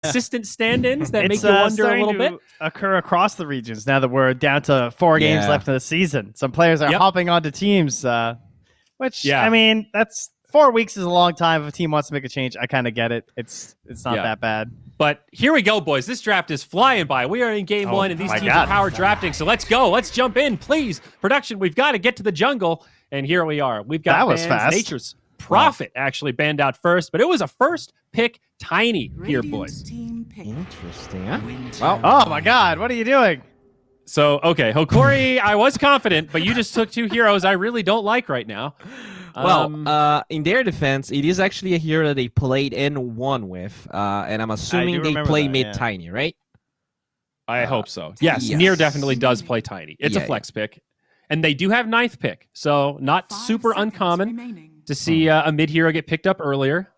consistent stand-ins that make you wonder a little bit. Occur across the regions now that we're down to 4 games left in the season. Some players are hopping onto teams, which I mean, that's 4 weeks is a long time. If a team wants to make a change, I kind of get it. It's not that bad. But here we go, boys. This draft is flying by. We are in game 1, and these teams are power drafting. So let's go. Let's jump in, please. Production, we've got to get to the jungle. And here we are. We've got Nature's Prophet actually banned out first, but it was a first pick Tiny here, boys. Interesting, huh? Well, oh my God, what are you doing? So, okay, Hokori, I was confident, but you just took 2 heroes I really don't like right now. Well, in their defense, it is actually a hero that they played and won with, and I'm assuming they play mid-Tiny, right? I hope so. Yes, Nier definitely does play Tiny. It's a flex pick. And they do have 9th pick, so not super uncommon to see a mid-hero get picked up earlier.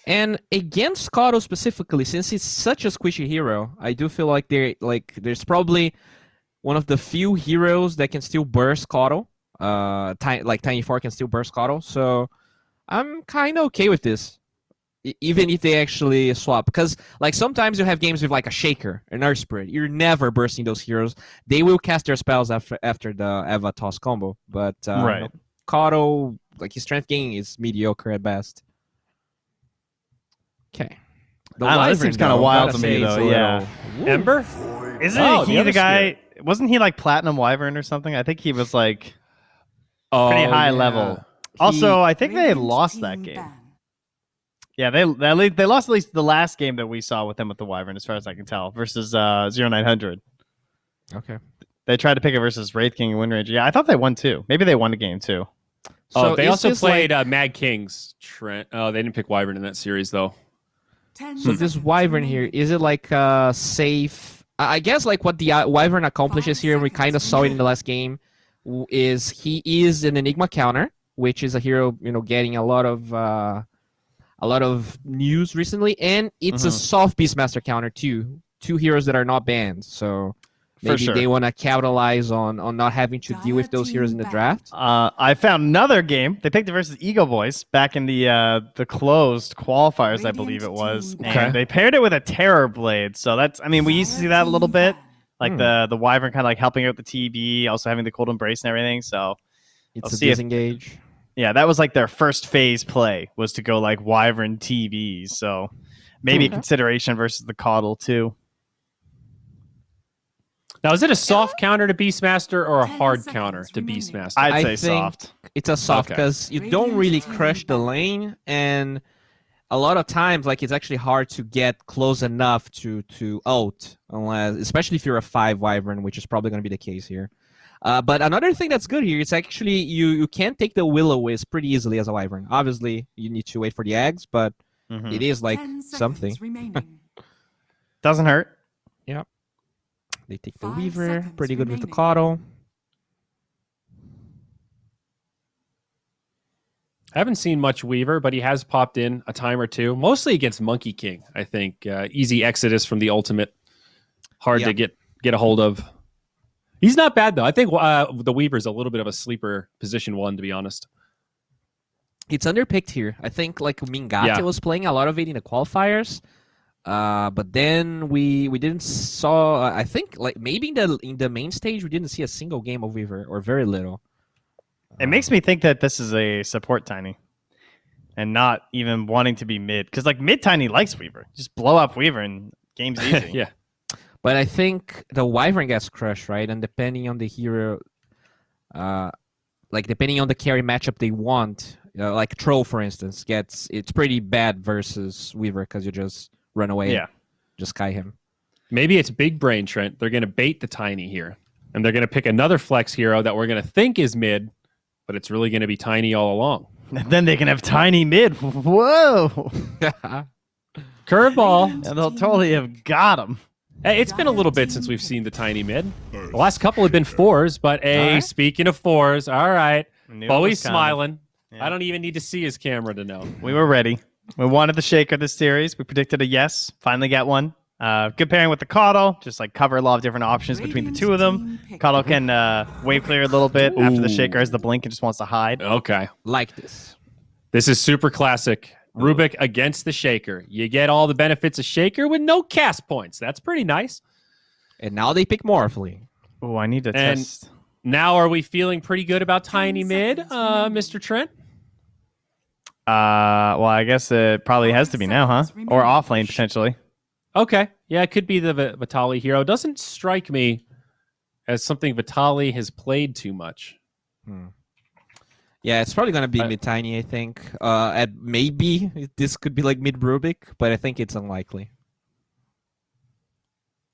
And against Kato specifically, since he's such a squishy hero, I do feel like there's probably one of the few heroes that can still burst Kato. Tiny 4 can still burst Kato, so I'm kind of okay with this. Even if they actually swap, because like sometimes you have games with like a Shaker, an Earth Spirit. You're never bursting those heroes. They will cast their spells after the Eva toss combo. But Kato, like his strength gain is mediocre at best. Okay. This seems kind of wild to me though. Yeah. Ember? Isn't he the guy? Wasn't he like Platinum Wyvern or something? I think he was like pretty high level. Also, I think they lost that game. Yeah, they lost at least the last game that we saw with them with the Wyvern, as far as I can tell, versus 0900. Okay. They tried to pick it versus Wraith King and Windranger. Yeah, I thought they won too. Maybe they won a game too. So they also played Mad Kings. Trent. Oh, they didn't pick Wyvern in that series though. So this Wyvern here, is it like safe? I guess like what the Wyvern accomplishes here, and we kind of saw it in the last game, is he is an Enigma counter, which is a hero getting a lot of news recently, and it's a soft Beastmaster counter too. 2 heroes that are not banned, so maybe they want to capitalize on not having to deal with those heroes in the draft. I found another game. They picked it versus Ego Boys back in the closed qualifiers, I believe it was. Okay. And they paired it with a Terror Blade, so that's we used to see that a little bit, like the Wyvern kind of like helping out the TB, also having the Cold Embrace and everything. So it's a disengage. Yeah, that was like their first phase play, was to go like Wyvern TVs. So maybe a consideration versus the Coddle too. Now, is it a soft counter to Beastmaster or a hard counter to Beastmaster? I'd say soft. It's a soft because you don't really crush the lane, and a lot of times like it's actually hard to get close enough to ult, especially if you're a 5 Wyvern, which is probably going to be the case here. But another thing that's good here, it's actually you can take the Will-O-Wisp pretty easily as a Wyvern. Obviously, you need to wait for the eggs, but it is like something. Doesn't hurt. Yeah. They take the Weaver, pretty good with the Coddle. I haven't seen much Weaver, but he has popped in a time or two, mostly against Monkey King, I think. Easy Exodus from the ultimate. Hard to get a hold of. He's not bad, though. I think the Weaver's a little bit of a sleeper position 1, to be honest. It's underpicked here. I think like Mingate was playing a lot of it in the qualifiers. But then we didn't saw. I think like maybe in the main stage we didn't see a single game of Weaver, or very little. It makes me think that this is a support Tiny, and not even wanting to be mid, because like mid Tiny likes Weaver. Just blow up Weaver and game's easy. Yeah. But I think the Wyvern gets crushed, right? And depending on the hero, like depending on the carry matchup they want, like Troll, for instance, it's pretty bad versus Weaver because you just run away, just Kai him. Maybe it's big brain, Trent. They're going to bait the Tiny here, and they're going to pick another flex hero that we're going to think is mid, but it's really going to be Tiny all along. And then they can have Tiny mid. Whoa! Curveball. And they'll totally have got him. Hey, it's been a little bit since we've seen the Tiny mid. The last couple have been 4s, but speaking of 4s, all right. Bowie's smiling. Yeah. I don't even need to see his camera to know. We were ready. We wanted the Shaker this series. We predicted a yes. Finally got one. Good pairing with the Coddle. Just like cover a lot of different options between the 2 of them. Coddle can wave clear a little bit after the Shaker has the blink and just wants to hide. Okay. Like this. This is super classic Rubik against the Shaker. You get all the benefits of Shaker with no cast points. That's pretty nice. And now they pick Morphly. Oh, I need to test. Now, are we feeling pretty good about Tiny Mid, Mr. Trent? Well, I guess it probably has to be now, huh? Or off lane, potentially. Okay. Yeah, it could be the Vitali hero. Doesn't strike me as something Vitali has played too much. Yeah, it's probably going to be mid-Tiny, I think. Maybe this could be like mid-Rubik, but I think it's unlikely.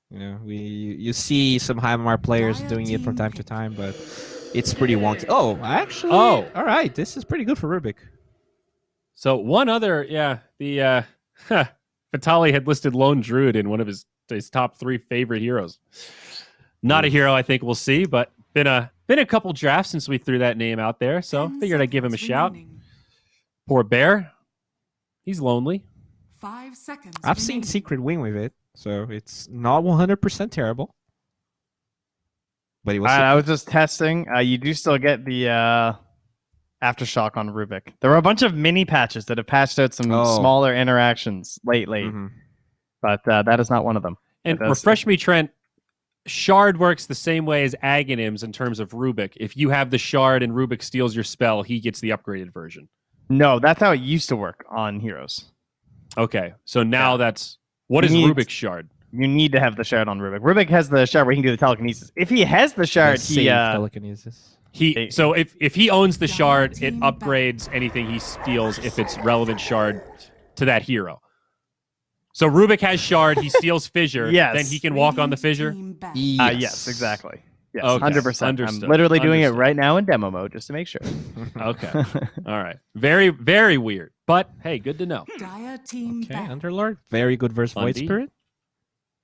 You know, you see some Heimar players doing it from time to time, but it's pretty wonky. Oh, actually, all right, this is pretty good for Rubik. So one other, the Vitali had listed Lone Druid in one of his top 3 favorite heroes. Not a hero I think we'll see, but been a couple drafts since we threw that name out there, so figured I'd give him a shout. Poor Bear, he's lonely. 5 seconds. I've seen Secret Wing with it. So it's not 100% terrible. But I was just testing. You do still get the Aftershock on Rubik. There were a bunch of mini patches that have patched out some smaller interactions lately. But that is not one of them. And refresh me, Trent. Shard works the same way as Aghanims in terms of Rubik. If you have the Shard and Rubik steals your spell, he gets the upgraded version. No, that's how it used to work on heroes. Okay, so now that's... What is Rubik's Shard? You need to have the Shard on Rubik. Rubik has the Shard where he can do the telekinesis. If he has the Shard, telekinesis. So if he owns the Shard, it upgrades anything he steals if it's relevant Shard to that hero. So Rubik has Shard, he steals Fissure, then he can walk on the Fissure? Yes, exactly. Yes, okay. 100%. Understood. I'm literally doing it right now in demo mode just to make sure. Okay. All right. Very, very weird. But, hey, good to know. Underlord. Very good versus Void Spirit.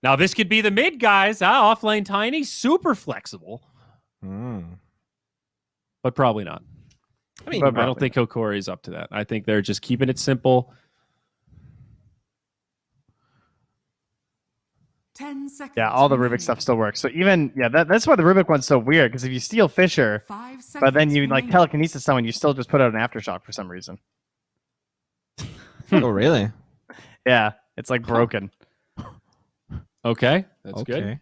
Now, this could be the mid, guys. Offlane Tiny, super flexible. But probably not. I mean, I don't think Hokori is up to that. I think they're just keeping it simple. 10 seconds. Yeah, all the Rubik stuff still works. So even, that's why the Rubik one's so weird, because if you steal Fissure, but then you like telekinesis someone, you still just put out an Aftershock for some reason. Oh, really? Yeah, it's like broken. Okay, that's good.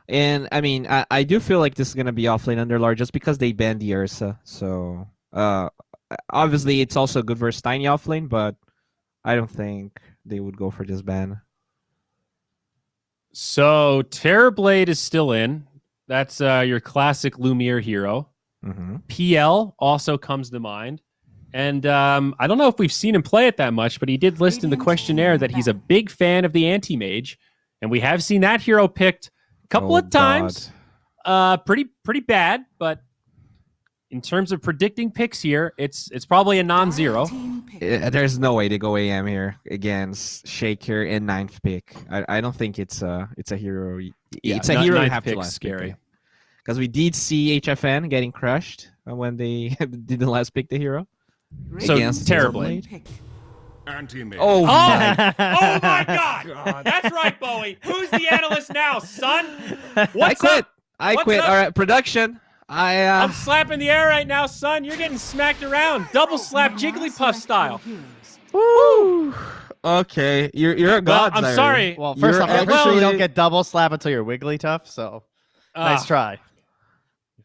And I mean, I do feel like this is going to be offlane Underlord just because they banned the Ursa. So obviously it's also good versus Tiny offlane, but I don't think they would go for this ban. So Terrorblade is still in. That's your classic Lumiere hero. PL also comes to mind. And I don't know if we've seen him play it that much, but he did list in the questionnaire that he's a big fan of the Anti-Mage. And we have seen that hero picked a couple of times. Pretty bad, but in terms of predicting picks here, it's probably a non-zero. There's no way to go AM here against Shaker in 9th pick. I don't think it's a hero. It's a hero you have to last scary. Because we did see HFN getting crushed when they didn't last pick the hero. So terribly. Oh my God! That's right, Bowie. Who's the analyst now, son? I quit. All right, production. I'm slapping the air right now, son. You're getting smacked around. Double slap Jigglypuff style. Woo! Okay, you're a god. I'm sorry. Well, first off, I'm sure you don't get double slap until you're Wigglytuff, so nice try.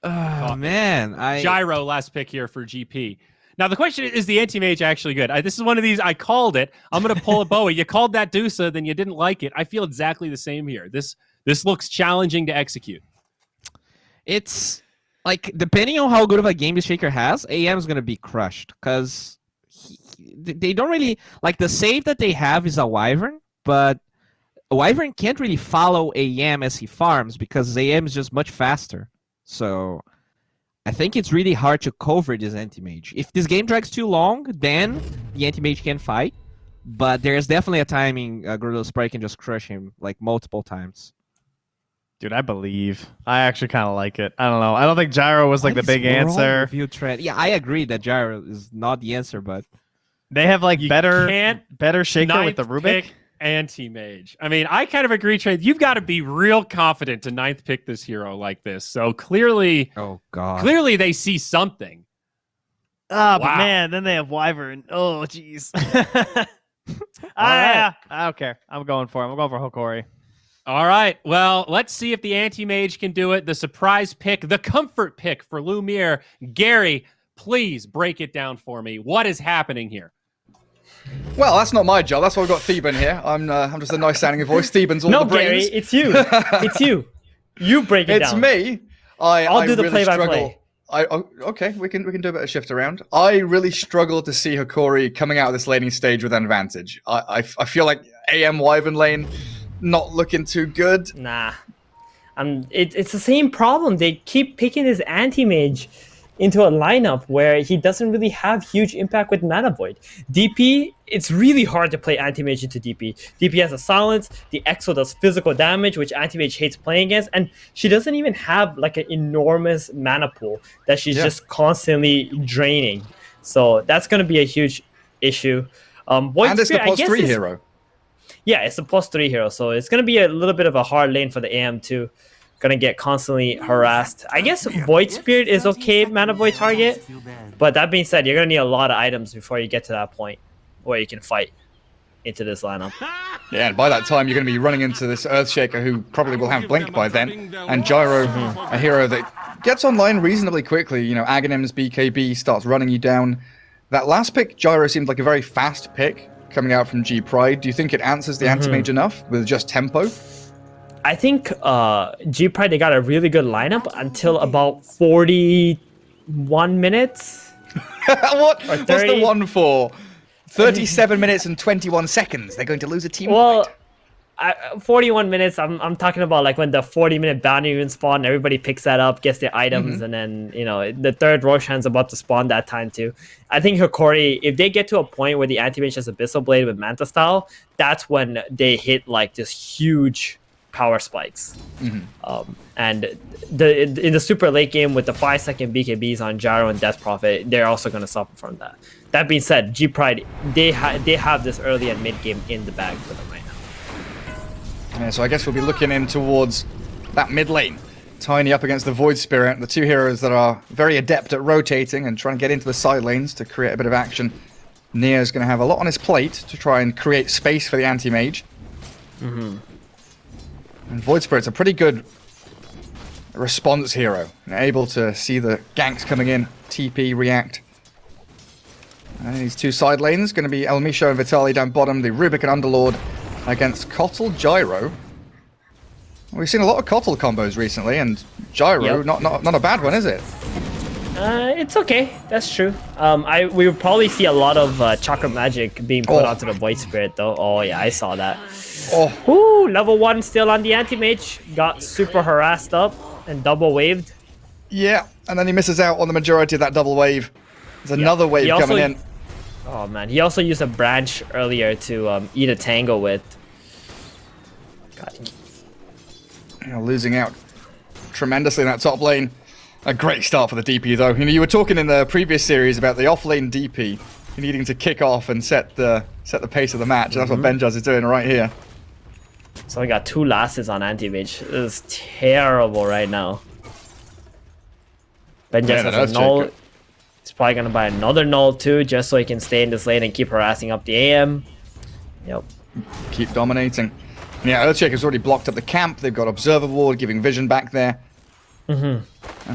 Oh, man. Gyro last pick here for GP. Now, the question is the Anti-Mage actually good? This is one of these, I called it. I'm going to pull a Bowie. You called that Dusa, then you didn't like it. I feel exactly the same here. This looks challenging to execute. It's, like, depending on how good of a game the Shaker has, AM is going to be crushed. Because they don't really, like, the save that they have is a Wyvern, but a Wyvern can't really follow AM as he farms because AM is just much faster. So I think it's really hard to cover this Anti-Mage. If this game drags too long, then the Anti-Mage can fight. But there's definitely a timing Gorillaz-Pride can just crush him like multiple times. Dude, I believe. I actually kind of like it. I don't know. I don't think Gyro was like the big answer. Yeah, I agree that Gyro is not the answer, but they have like better Shaker with the Rubik. Anti-Mage. I mean, I kind of agree, Trey. You've got to be real confident to 9th pick this hero like this. So clearly, oh god, clearly they see something. But man, then they have Wyvern. Oh, jeez. Right. I don't care. I'm going for him. I'm going for Hokori. All right. Well, let's see if the anti-mage can do it. The surprise pick, the comfort pick for Lumiere. Gary, please break it down for me. What is happening here? Well, that's not my job. That's why we've got Theban here. I'm just a nice sounding voice. Theban's all the brains. Gary, it's you. It's you. You break it down. It's me. I'll do the play-by-play. Okay, we can do a bit of shift around. I really struggle to see Hokori coming out of this laning stage with an advantage. I feel like AM Wyvern lane not looking too good. Nah. It's the same problem. They keep picking his anti-mage into a lineup where he doesn't really have huge impact with Mana Void. DP, it's really hard to play anti-mage into DP. DP has a silence, the Exo does physical damage, which anti-mage hates playing against, and she doesn't even have like an enormous mana pool that she's just constantly draining. So that's going to be a huge issue. And it's the +3 hero. Yeah, it's a +3 hero, so it's going to be a little bit of a hard lane for the AM too. Gonna get constantly harassed. I guess Void Spirit is okay Mana Void target, but that being said, you're gonna need a lot of items before you get to that point where you can fight into this lineup. Yeah, and by that time you're gonna be running into this Earthshaker who probably will have Blink by then, and Gyro, a hero that gets online reasonably quickly. You know, Aghanims, BKB starts running you down. That last pick, Gyro, seemed like a very fast pick coming out from G-Pride. Do you think it answers the anti-mage enough with just tempo? I think G-Pride, they got a really good lineup until about 41 minutes. What's the one for? 37 minutes and 21 seconds. They're going to lose a team fight. 41 minutes, I'm talking about like when the 40-minute bounty rune spawn, and everybody picks that up, gets their items, and then, you know, the third Roshan's about to spawn that time too. I think Hokori, if they get to a point where the anti-mage has Abyssal Blade with Manta style, that's when they hit like this huge power spikes. And in the super late game with the 5-second BKBs on Gyro and Death Prophet, they're also going to suffer from that. That being said, G-Pride, they have this early and mid game in the bag for them right now. Yeah, so I guess we'll be looking in towards that mid lane. Tiny up against the Void Spirit, the two heroes that are very adept at rotating and trying to get into the side lanes to create a bit of action. Nia's going to have a lot on his plate to try and create space for the anti-mage. And Void Spirit's a pretty good response hero. Able to see the ganks coming in, TP, react. And these two side lanes going to be El Misho and Vitali down bottom, the Rubik and Underlord against Kotl, Gyro. We've seen a lot of Kotl combos recently, and Gyro, not a bad one, is it? It's okay. That's true. We will probably see a lot of Chakra Magic being put onto the Void Spirit, though. Oh, yeah, I saw that. Ooh, level 1 still on the anti-mage. Got super harassed up and double waved. Yeah, and then he misses out on the majority of that double wave. There's another wave coming in. Oh, man. He also used a branch earlier to eat a tango with. God. You know, losing out tremendously in that top lane. A great start for the DP, though. You know, you were talking in the previous series about the off-lane DP needing to kick off and set the pace of the match. That's what Benjaz is doing right here. So we got 2 lasses on anti-mage. This is terrible right now. Benjaz has a null. He's probably going to buy another null, too, just so he can stay in this lane and keep harassing up the AM. Yep. Keep dominating. Yeah, Earthshaker's already blocked up the camp. They've got Observer Ward giving vision back there. And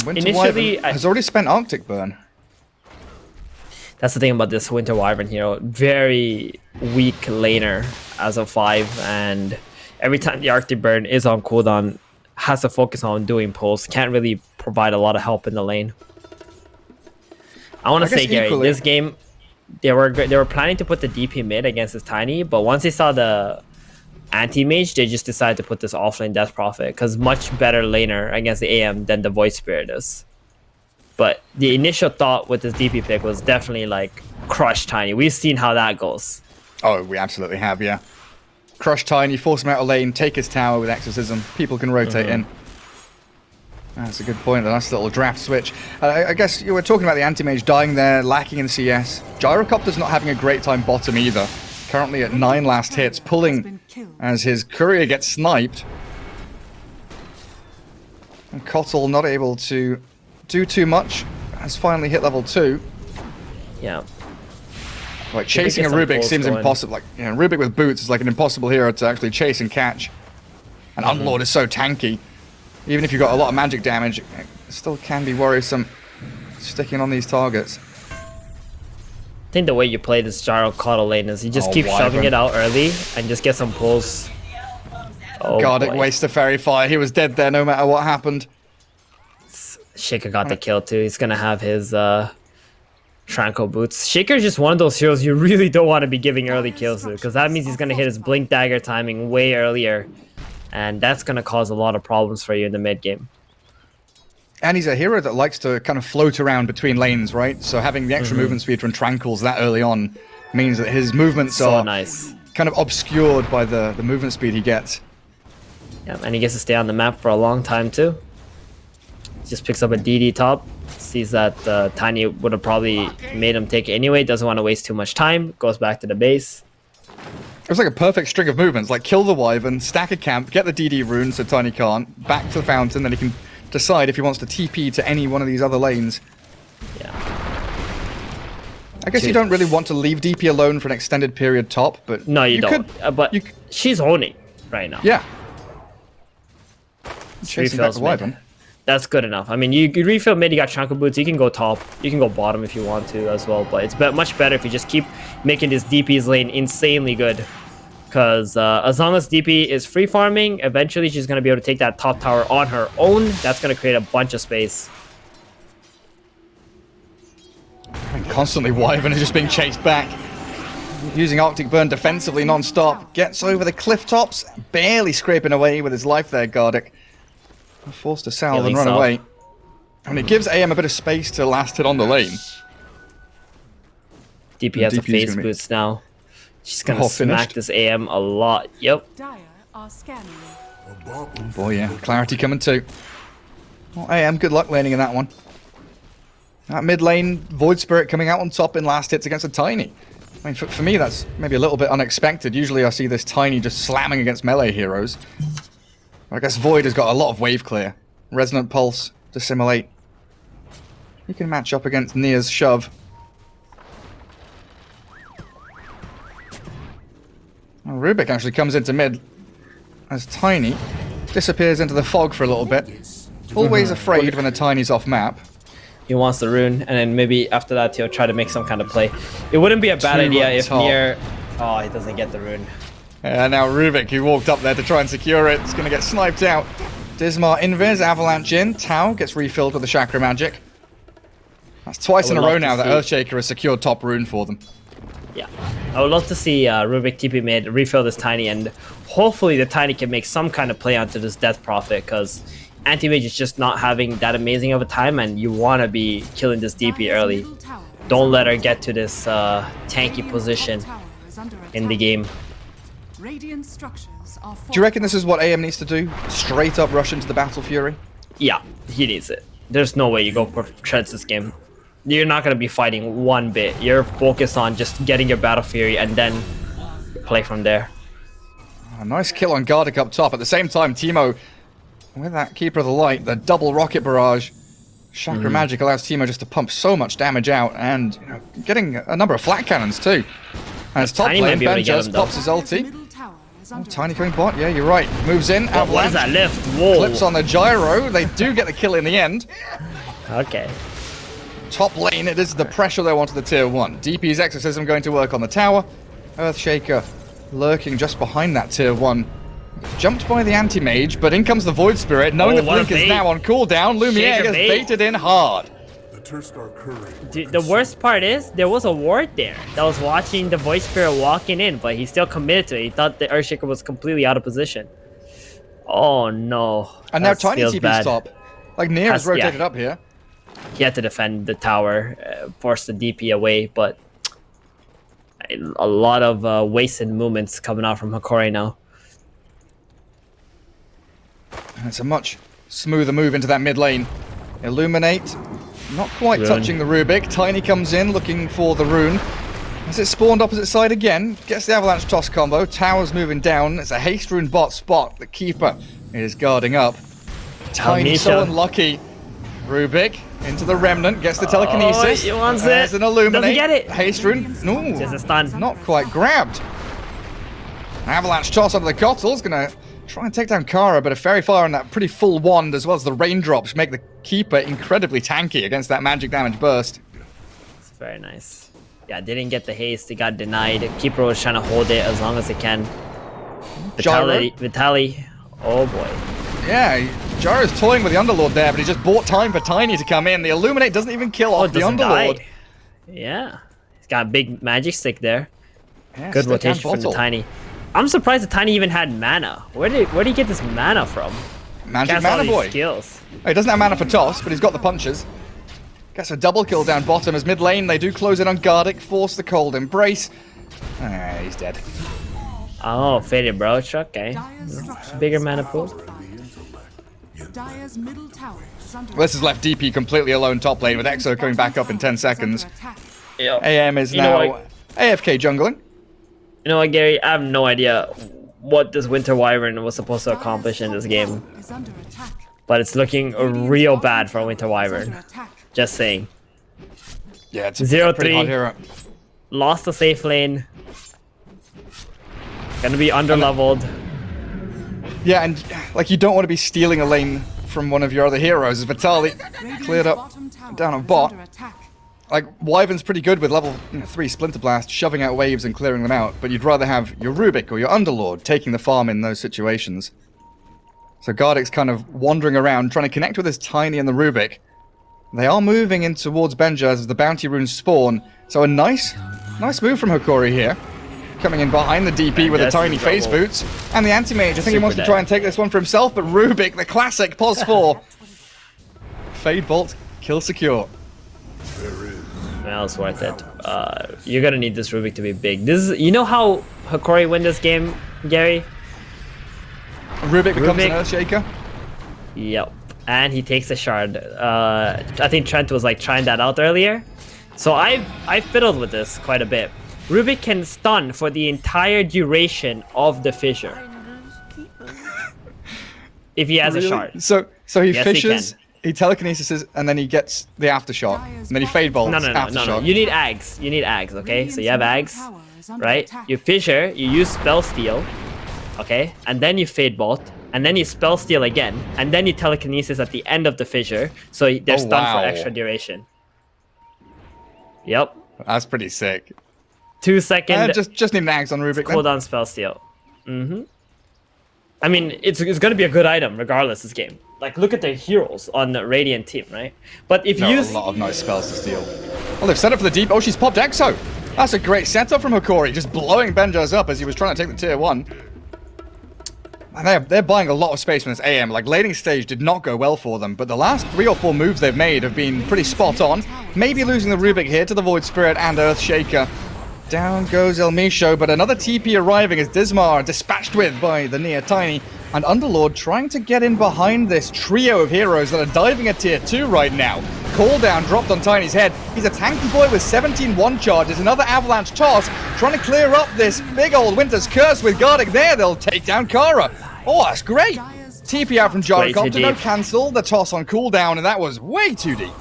Winter Wyvern has already spent Arctic Burn. That's the thing about this Winter Wyvern hero. Very weak laner as a 5, and every time the Arctic Burn is on cooldown, has to focus on doing pulls. Can't really provide a lot of help in the lane. I want to say, Gary, this game, they were planning to put the DP mid against this Tiny, but once they saw the anti-mage, they just decided to put this offlane Death Prophet, because much better laner against the AM than the Void Spirit is. But the initial thought with this DP pick was definitely like crush Tiny. We've seen how that goes. Oh, we absolutely have, yeah. Crush Tiny, force him out of lane, take his tower with Exorcism. People can rotate in. That's a good point. A nice little draft switch. I guess you were talking about the anti-mage dying there, lacking in CS. Gyrocopter's not having a great time bottom either. Currently at 9 last hits, pulling as his courier gets sniped. And Kotl not able to do too much. Has finally hit level 2. Yeah. Like chasing a Rubik seems impossible. Like, you know, Rubik with boots is like an impossible hero to actually chase and catch. And Unlord is so tanky. Even if you've got a lot of magic damage, it still can be worrisome sticking on these targets. I think the way you play this Gyro Coddle lane is you just keep shoving it out early and just get some pulls. Oh, Gardic waste the fairy fire. He was dead there no matter what happened. Shaker got the kill too. He's gonna have his Tranquil boots. Shaker's just one of those heroes you really don't want to be giving early kills to, because that means he's gonna hit his blink dagger timing way earlier, and that's gonna cause a lot of problems for you in the mid game. And he's a hero that likes to kind of float around between lanes, right? So having the extra movement speed from Tranquils that early on means that his movements are nice, kind of obscured by the movement speed he gets. Yeah, and he gets to stay on the map for a long time too. Just picks up a DD top, sees that Tiny would have probably made him take it anyway, doesn't want to waste too much time, goes back to the base. It was like a perfect string of movements, like kill the Wyvern, stack a camp, get the DD rune so Tiny can't, back to the fountain, then he can decide if he wants to TP to any one of these other lanes. Yeah. I guess you don't really want to leave DP alone for an extended period top, but... No, you don't. But she's owning right now. Yeah. Chasing back the Wyvern. That's good enough. I mean, you refill mid, you got Tranquil boots, you can go top, you can go bottom if you want to as well, but it's much better if you just keep making this DP's lane insanely good. Because as long as DP is free farming, eventually she's going to be able to take that top tower on her own. That's going to create a bunch of space. And constantly Wyvern is just being chased back. Using Arctic Burn defensively non-stop. Gets over the cliff tops, barely scraping away with his life there, Gardic. Forced to salve and run away. And it gives AM a bit of space to last it on the lane. DP has a phase boost now. She's gonna smack this AM a lot. Yep. Oh boy, yeah. Clarity coming too. Well, AM, good luck laning in that one. That mid lane, Void Spirit coming out on top in last hits against a Tiny. I mean, for me, that's maybe a little bit unexpected. Usually I see this Tiny just slamming against melee heroes. I guess Void has got a lot of wave clear. Resonant Pulse, Dissimulate. You can match up against Nia's Shove. Well, Rubik actually comes into mid as Tiny disappears into the fog for a little bit. Always afraid when the Tiny's off map. He wants the rune, and then maybe after that he'll try to make some kind of play. It wouldn't be a bad idea if Nier... Oh, he doesn't get the rune. Yeah, now Rubik, who walked up there to try and secure it, is going to get sniped out. Dismar Invis, Avalanche in. Tau gets refilled with the Chakra Magic. That's twice in a row now that Earthshaker has secured top rune for them. Yeah, I would love to see Rubik TP mid, refill this Tiny, and hopefully the Tiny can make some kind of play onto this Death Prophet, because Anti-Mage is just not having that amazing of a time, and you want to be killing this DP early. Don't let her get to this tanky position in the game. Do you reckon this is what AM needs to do? Straight up rush into the Battle Fury? Yeah, he needs it. There's no way you go for treads this game. You're not going to be fighting one bit. You're focused on just getting your Battle Fury and then play from there. A nice kill on Gardic up top. At the same time, Teemo, with that Keeper of the Light, the double rocket barrage, Chakra Magic allows Teemo just to pump so much damage out, and you know, getting a number of flat cannons too. And it's top lane, Ben just pops his ulti. Oh, Tiny coming bot, yeah, you're right. Moves in, Avalanche. What is that lift? Whoa. Clips on the gyro. They do get the kill in the end. Okay. Top lane, it is the pressure they want to the tier 1. DP's Exorcism going to work on the tower. Earthshaker lurking just behind that tier 1. Jumped by the Anti-Mage, but in comes the Void Spirit. Knowing the Blink is now on cooldown, Lumiere gets baited in hard. Dude, the worst part is, there was a ward there that was watching the Void Spirit walking in, but he still committed to it. He thought the Earthshaker was completely out of position. Oh no. And now Tiny TP's top. Like, Nier has rotated up here. He had to defend the tower, force the DP away, but a lot of wasted movements coming out from Hokori now. And it's a much smoother move into that mid lane. Illuminate, not quite touching the Rubik. Tiny comes in looking for the rune. As it spawned opposite side again, gets the Avalanche toss combo. Tower's moving down. It's a haste rune bot spot. The Keeper is guarding up. Tiny so unlucky. Rubik into the Remnant, gets the telekinesis. He wants it. There's an Illuminate. Does he get it? Haste Rune. No. Just a stun. Not quite grabbed. Avalanche toss onto the Kottle's gonna try and take down Kara, but a Fairy Fire and that pretty full wand as well as the raindrops make the Keeper incredibly tanky against that magic damage burst. It's very nice. Yeah, didn't get the haste. He got denied. Keeper was trying to hold it as long as he can. Vitaly. Oh boy. Yeah, Gyro's toying with the Underlord there, but he just bought time for Tiny to come in. The Illuminate doesn't even kill off the Underlord. Die. Yeah. He's got a big magic stick there. Yeah, good rotation from the Tiny. I'm surprised the Tiny even had mana. Where did he get this mana from? Magic Mana Boy. Skills. Oh, he doesn't have mana for toss, but he's got the punches. Gets a double kill down bottom as mid lane. They do close in on Gardic, force the cold embrace. He's dead. Oh, faded broach. Okay. Bigger mana pool. This has left DP completely alone top lane with Exo coming back up in 10 seconds. Yep. AM is now AFK jungling. You know what, Gary? I have no idea what this Winter Wyvern was supposed to accomplish in this game. But it's looking real bad for Winter Wyvern. Just saying. Yeah, it's a 0-3. Lost the safe lane. Gonna be under-leveled. Yeah, and like you don't want to be stealing a lane from one of your other heroes. As Vitaly cleared up down on bot. Like, Wyvern's pretty good with level 3 Splinter Blast, shoving out waves and clearing them out, but you'd rather have your Rubik or your Underlord taking the farm in those situations. So Gardic's kind of wandering around, trying to connect with his Tiny and the Rubik. They are moving in towards Benja as the bounty runes spawn, so a nice move from Hokori here. Coming in behind the DP with a Tiny Phase Boots. And the Anti-Mage, I think he wants to try and take this one for himself, but Rubik, the classic, pos 4. Fade Bolt, kill secure. Well, it's worth it. You're gonna need this Rubik to be big. This is, you know how Hokori win this game, Gary? Rubik becomes an Earthshaker? Yep. And he takes a shard. I think Trent was like trying that out earlier. So I fiddled with this quite a bit. Rubik can stun for the entire duration of the fissure. If he has a shard. So he fishes, he telekinesis, and then he gets the aftershock. And then he fade bolts. No. You need Ags. Okay? So you have Ags, right? You fissure, you use spell steal, okay? And then you fade bolt, and then you spell steal again, and then you telekinesis at the end of the fissure, so they're stunned for extra duration. Yep. That's pretty sick. 2 second. Just need an Ags on Rubik. Cooldown spell steal. I mean, it's gonna be a good item regardless this game. Like, look at the heroes on the Radiant team, right? But if you use a lot of nice spells to steal. Well, they've set up for the deep. Oh, she's popped Exo. That's a great setup from Hokori, just blowing Benja's up as he was trying to take the tier 1. And they're buying a lot of space from this AM. Like, laning stage did not go well for them, but the last 3 or 4 moves they've made have been pretty spot on. Maybe losing the Rubik here to the Void Spirit and Earthshaker. Down goes El Misho, but another TP arriving as Dismar dispatched with by the near Tiny, and Underlord trying to get in behind this trio of heroes that are diving at tier 2 right now. Call down dropped on Tiny's head. He's a tanky boy with 17 one charges, another avalanche toss, trying to clear up this big old Winter's Curse with Gardic there. They'll take down Kara. Oh, that's great. TP out from Gyrocopter, no cancel, the toss on cooldown, and that was way too deep.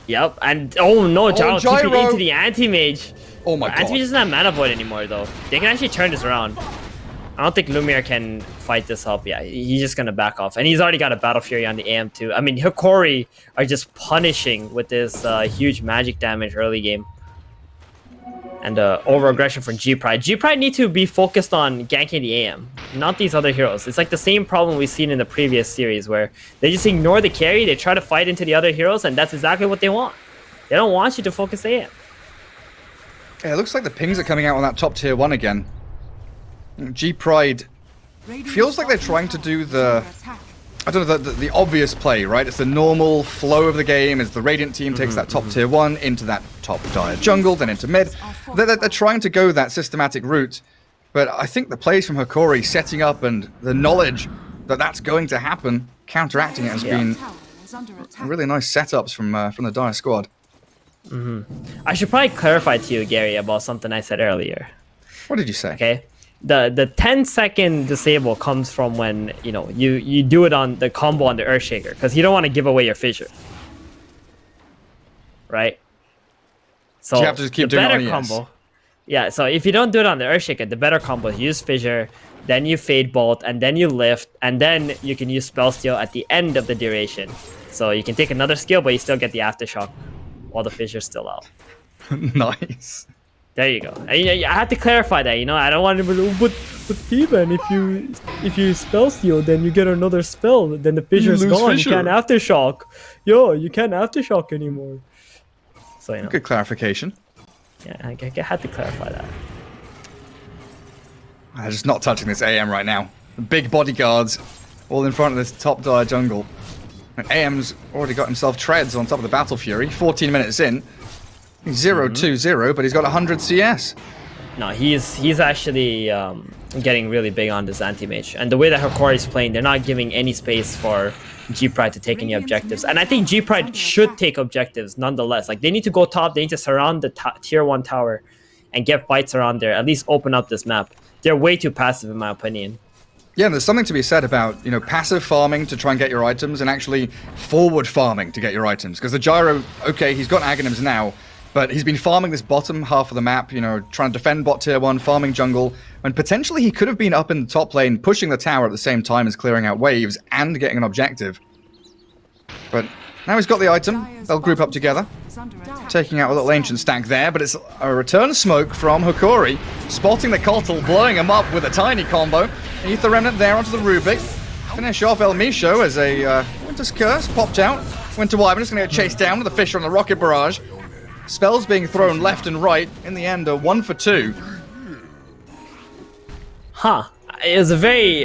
Yep, and oh no, Gyro TP into the Anti-Mage. Oh my god. Anti-Mage doesn't have Mana Void anymore though. They can actually turn this around. I don't think Lumiere can fight this up. Yeah, he's just gonna back off. And he's already got a Battle Fury on the AM too. I mean, Hokori are just punishing with this huge magic damage early game. And over-aggression from G-Pride. G-Pride need to be focused on ganking the AM, not these other heroes. It's like the same problem we've seen in the previous series where they just ignore the carry, they try to fight into the other heroes, and that's exactly what they want. They don't want you to focus AM. Yeah, it looks like the pings are coming out on that top tier 1 again. G-Pride feels like they're trying to do the... I don't know, the obvious play, right? It's the normal flow of the game as the Radiant team takes that top tier 1 into that top dire jungle, then into mid. They're trying to go that systematic route, but I think the plays from Hokori setting up and the knowledge that that's going to happen, counteracting it has been really nice setups from the dire squad. I should probably clarify to you, Gary, about something I said earlier. What did you say? Okay. the 10-second disable comes from when you do it on the combo on the Earthshaker, because you don't want to give away your fissure, right? So you have to just keep doing it on combo. Yeah, so if you don't do it on the Earthshaker, the better combo is use fissure, then you fade bolt, and then you lift, and then you can use spell steal at the end of the duration. So you can take another skill, but you still get the aftershock while the fissure's still out. Nice. There you go. And, I had to clarify that. I don't want to be, but P-Man, if you spell steal, then you get another spell. Then the fissure's gone. You can't aftershock. Yo, you can't aftershock anymore. So good clarification. Yeah, I had to clarify that. I'm just not touching this AM right now. Big bodyguards, all in front of this top dire jungle. And AM's already got himself treads on top of the Battle Fury. 14 minutes in. He's 0-2-0, but he's got 100 CS. No, he's actually getting really big on this anti-mage. And the way that Hokori is playing, they're not giving any space for G-Pride to take any objectives. And I think G-Pride should take objectives nonetheless. Like, they need to go top, they need to surround the tier 1 tower and get fights around there, at least open up this map. They're way too passive, in my opinion. Yeah, and there's something to be said about, passive farming to try and get your items, and actually forward farming to get your items. Because the Gyro, okay, he's got Aghanims now, but he's been farming this bottom half of the map, trying to defend bot tier 1, farming jungle, when potentially he could have been up in the top lane, pushing the tower at the same time as clearing out waves and getting an objective. But now he's got the item, they'll group up together, taking out a little ancient stack there, but it's a return smoke from Hokori, spotting the Kotal, blowing him up with a tiny combo. Ether Remnant there onto the Rubik. Finish off El Misho as a Winter's Curse popped out. Winter Wyvern is going to get chased down with the Fisher on the Rocket Barrage. Spells being thrown left and right. In the end, a 1 for 2. Huh. It was a very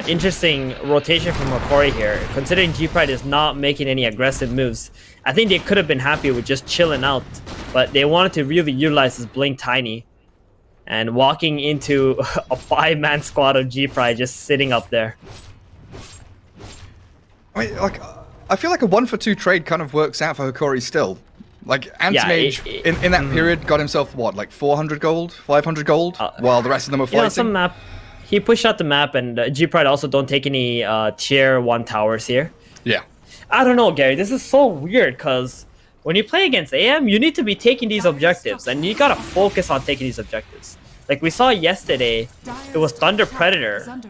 interesting rotation from Hokori here. Considering G-Pride is not making any aggressive moves, I think they could have been happy with just chilling out. But they wanted to really utilize this Blink Tiny. And walking into a 5-man squad of G-Pride just sitting up there. I mean, I feel like a 1 for 2 trade kind of works out for Hokori still. Like, Anti-Mage, in that period, got himself, what, like 400 gold? 500 gold? While the rest of them were fighting? Some map. He pushed out the map, and G-Pride also don't take any tier 1 towers here. Yeah. I don't know, Gary. This is so weird, because when you play against AM, you need to be taking these objectives, and you gotta focus on taking these objectives. Like we saw yesterday, it was Thunder Predator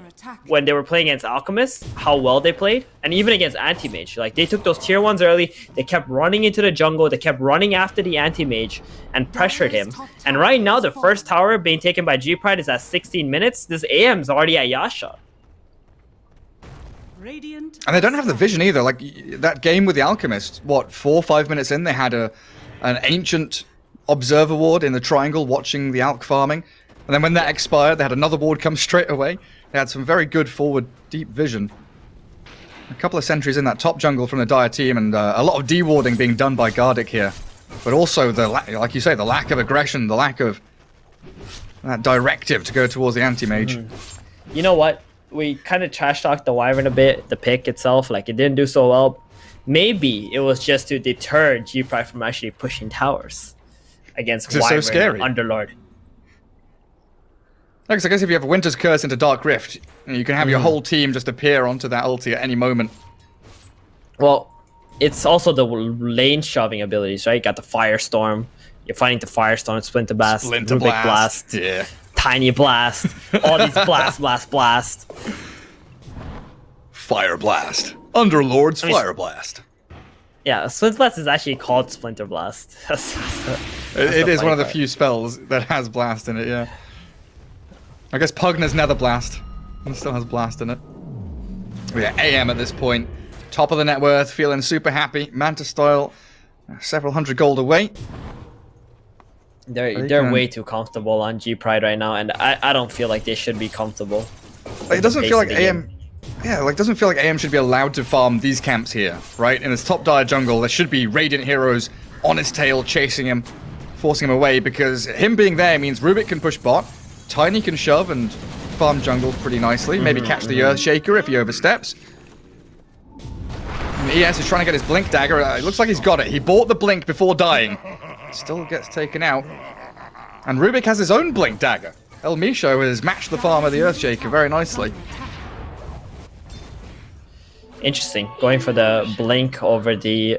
when they were playing against Alchemist, how well they played, and even against Anti-Mage. Like, they took those tier 1s early, they kept running into the jungle, they kept running after the Anti-Mage and pressured him. And right now, the first tower being taken by G-Pride is at 16 minutes. This AM's already at Yasha. And they don't have the vision either. Like, that game with the Alchemist, what, 4 or 5 minutes in, they had an ancient observer ward in the triangle watching the Alch farming. And then when that expired, they had another ward come straight away. They had some very good forward, deep vision. A couple of sentries in that top jungle from the Dire team, and a lot of dewarding being done by Gardic here. But also, like you say, the lack of aggression, the lack of that directive to go towards the anti-mage. You know what? We kind of trash-talked the Wyvern a bit, the pick itself. Like, it didn't do so well. Maybe it was just to deter G-Pride from actually pushing towers against Wyvern so scary. and Underlord. I guess if you have a Winter's Curse into Dark Rift, you can have your whole team just appear onto that ulti at any moment. Well, it's also the lane shoving abilities, right? You got the Firestorm. You're fighting the Firestorm, Splinter Blast, Splinter Rubik Blast, yeah. Tiny Blast, all these blast. Fire Blast. Underlord's Fire Blast. Yeah, Splinter Blast is actually called Splinter Blast. It is one of the few spells that has Blast in it, yeah. I guess Pugna's Nether Blast. It still has Blast in it. But yeah, AM at this point. Top of the net worth, feeling super happy. Manta style, several hundred gold away. They're way too comfortable on G-Pride right now, and I don't feel like they should be comfortable. Like, it doesn't feel like AM... Yeah, like, doesn't feel like AM should be allowed to farm these camps here, right? In this top dire jungle, there should be Radiant heroes on his tail, chasing him, forcing him away, because him being there means Rubik can push bot, Tiny can shove and farm jungle pretty nicely, maybe catch the Earthshaker if he oversteps. And ES is trying to get his Blink Dagger. It looks like he's got it. He bought the Blink before dying. Still gets taken out. And Rubik has his own Blink Dagger. El Misho has matched the farm of the Earthshaker very nicely. Interesting. Going for the blink over the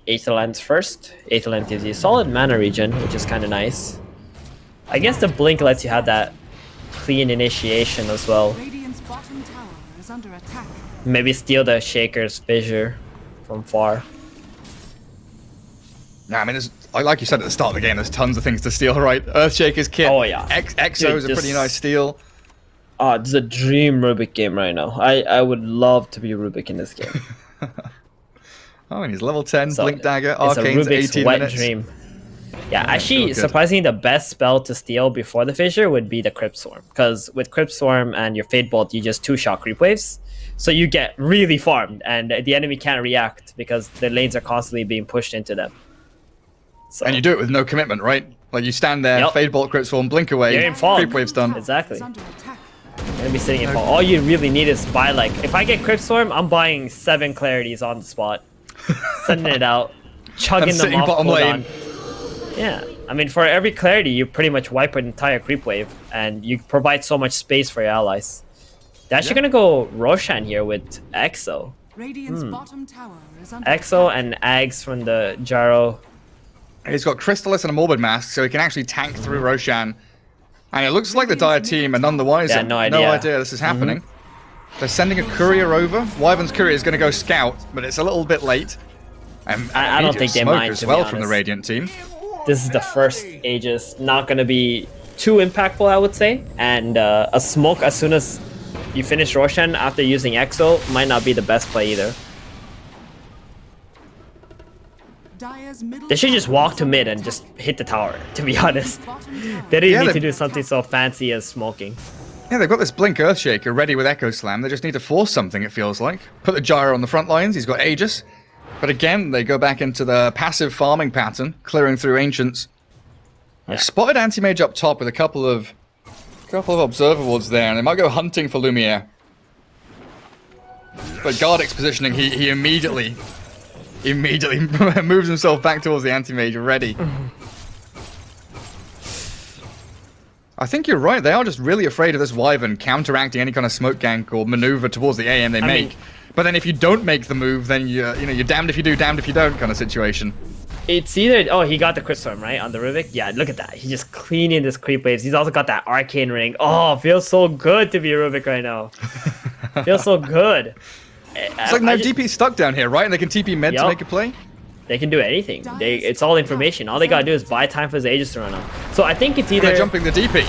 Aether Lens first. Aether Lens gives you a solid mana regen, which is kind of nice. I guess the blink lets you have that clean initiation as well. Radiant's bottom tower is under attack. Maybe steal the Shaker's Fissure from far. Yeah, I mean, like you said at the start of the game, there's tons of things to steal, right? Earthshaker's kit. Oh, yeah. Exo's a pretty nice steal. Oh, this is a dream Rubik game right now. I would love to be Rubik in this game. Oh, and he's level 10, So, Blink Dagger, it's a Arcane's Rubik's 18 wet minutes. dream. Yeah, actually, good. surprisingly, the best spell to steal before the Fissure would be the Crypt Swarm. Because with Crypt Swarm and your Fade Bolt, you just two-shot creep waves. So you get really farmed, and the enemy can't react because the lanes are constantly being pushed into them. So, And you do it with no commitment, right? Like you stand there, Yep. Fade Bolt, Crypt Swarm, blink away, You're in farm. creep wave's done. Exactly. Is under attack. You're gonna be sitting in fall. All you really need is buy, like, if I get Crypt Swarm, I'm buying 7 Clarities on the spot. Sending it out. Chugging And them sitting off bottom cooldown. lane. Yeah. I mean, for every Clarity, you pretty much wipe an entire creep wave, and you provide so much space for your allies. They're actually gonna go Roshan here with Exo. Radiant's bottom tower is under Exo attack. and Ags from the Gyro. He's got Crystallis and a Morbid Mask, so he can actually tank through Roshan. And it looks like the Dire team are none the wiser. Yeah, no idea. This is happening. They're sending a courier over. Wyvern's courier is going to go scout, but it's a little bit late. And I don't think they smoke mind, as to be well from the honest. Radiant team. This is the first Aegis. Not gonna be too impactful, I would say. And a smoke as soon as you finish Roshan after using Exo might not be the best play either. Dire's middle They should just tower walk is to under mid and attack. just hit the tower, to be honest. Bottom tower. They didn't Yeah, need they- to do something so fancy as smoking. Yeah, they've got this Blink Earthshaker ready with Echo Slam. They just need to force something, it feels like. Put the Gyro on the front lines. He's got Aegis. But again, they go back into the passive farming pattern, clearing through Ancients. I spotted Anti-Mage up top with a couple of Observer Wards there, and they might go hunting for Lumiere. But Gardick's positioning, he immediately moves himself back towards the Anti-Mage, ready. I think you're right. They are just really afraid of this Wyvern counteracting any kind of smoke gank or maneuver towards the AM they make. mean- But then if you don't make the move, then you're damned if you do, damned if you don't kind of situation. It's either... Oh, he got the Crypt Storm, right? On the Rubik? Yeah, look at that. He's just cleaning this creep waves. He's also got that Arcane Ring. Oh, feels so good to be a Rubik right now. Feels so good. It's like no DP stuck down here, right? And they can TP mid to Yup. make a play. They can do anything. It's all information. All they gotta do is buy time for his Aegis to run out. So I think it's And either... they're jumping the DP.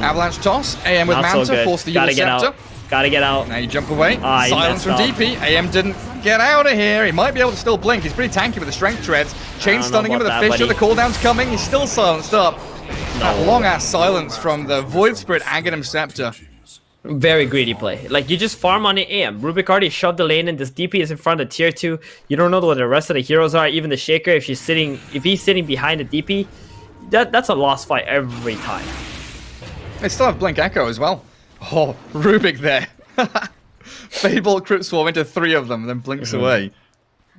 Avalanche toss. AM with Not so Manta, good. force the Gotta Eul get Scepter. out. Gotta get out. Now you jump away. Ah, he Silence from messed up. DP. AM didn't get out of here. He might be able to still blink. He's pretty tanky with the Strength Treads. Chain don't know stunning him with about a that, Fissure. The buddy. cooldown's coming. He's still silenced up. That long-ass silence from the Void Spirit Aghanim Scepter. Very greedy play. Like, you just farm on the AM. Rubik already shoved the lane in. This DP is in front of tier 2. You don't know what the rest of the heroes are. Even the Shaker, if he's sitting behind the DP, that's a lost fight every time. They still have Blink Echo as well. Oh, Rubik there. Fable Crypt Swarm into 3 of them, then blinks away.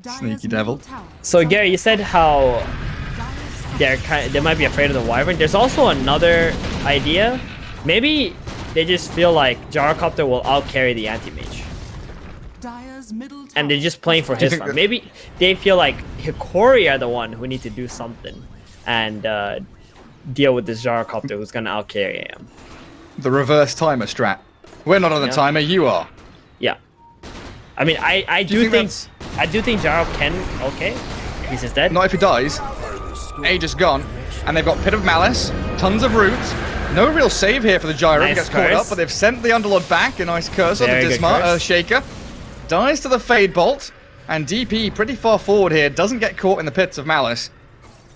Dire's Sneaky middle devil. tower So, is under Gary, you said how Dire's they might be afraid of the Wyvern. There's also another idea. Maybe they just feel like Gyrocopter will outcarry the Anti-Mage. Dire's middle tower And they're just playing for you his think farm. that- Maybe they feel like Hokori are the one who need to do something and deal with this Gyrocopter who's gonna outcarry him. The reverse timer strat. We're not on the Yeah. timer, you are. Yeah. I mean, I Do you do think think Gyro can. Okay, he's just dead. Not if he dies. Aegis gone. And they've got Pit of Malice, tons of roots. No real save here for the Gyro. He Nice gets caught curse. up, but they've sent the Underlord back. A nice curse on the Very good Dismar. curse. Earthshaker dies to the Fade Bolt. And DP pretty far forward here. Doesn't get caught in the Pits of Malice.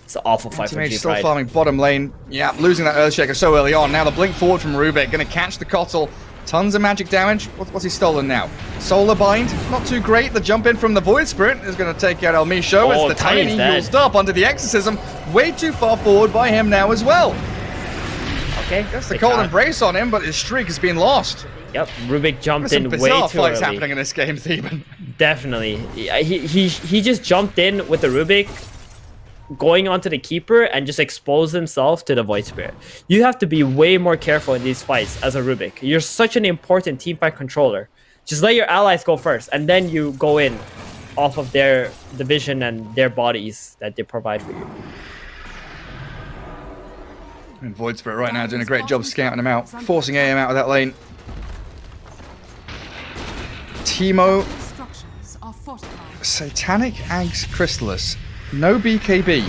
It's an awful fight for Anti-Mage still G-Pride. farming bottom lane. Yeah, losing that Earthshaker so early on. Now the blink forward from Rubik. Gonna catch the Kotl. Tons of magic damage. What's he stolen now? Solar Bind. Not too great. The jump in from the Void Spirit is going to take out El Misho. Oh, It's the Tiny's Tiny dead. used up under the Exorcism. Way too far forward by him now as well. Okay. That's the they cold can't- embrace on him, but his streak has been lost. Yep. Rubik jumped There's some in way bizarre too fights early. happening in this game, Theban. Definitely. He just jumped in with the Rubik going onto the keeper and just expose himself to the Void Spirit. You have to be way more careful in these fights as a Rubik. You're such an important teamfight controller. Just let your allies go first, and then you go in off of their division and their bodies that they provide for you. And Void Spirit right now doing a great job scouting him out, forcing AM out of that lane. Teemo, Satanic Ags Crystallis, no BKB.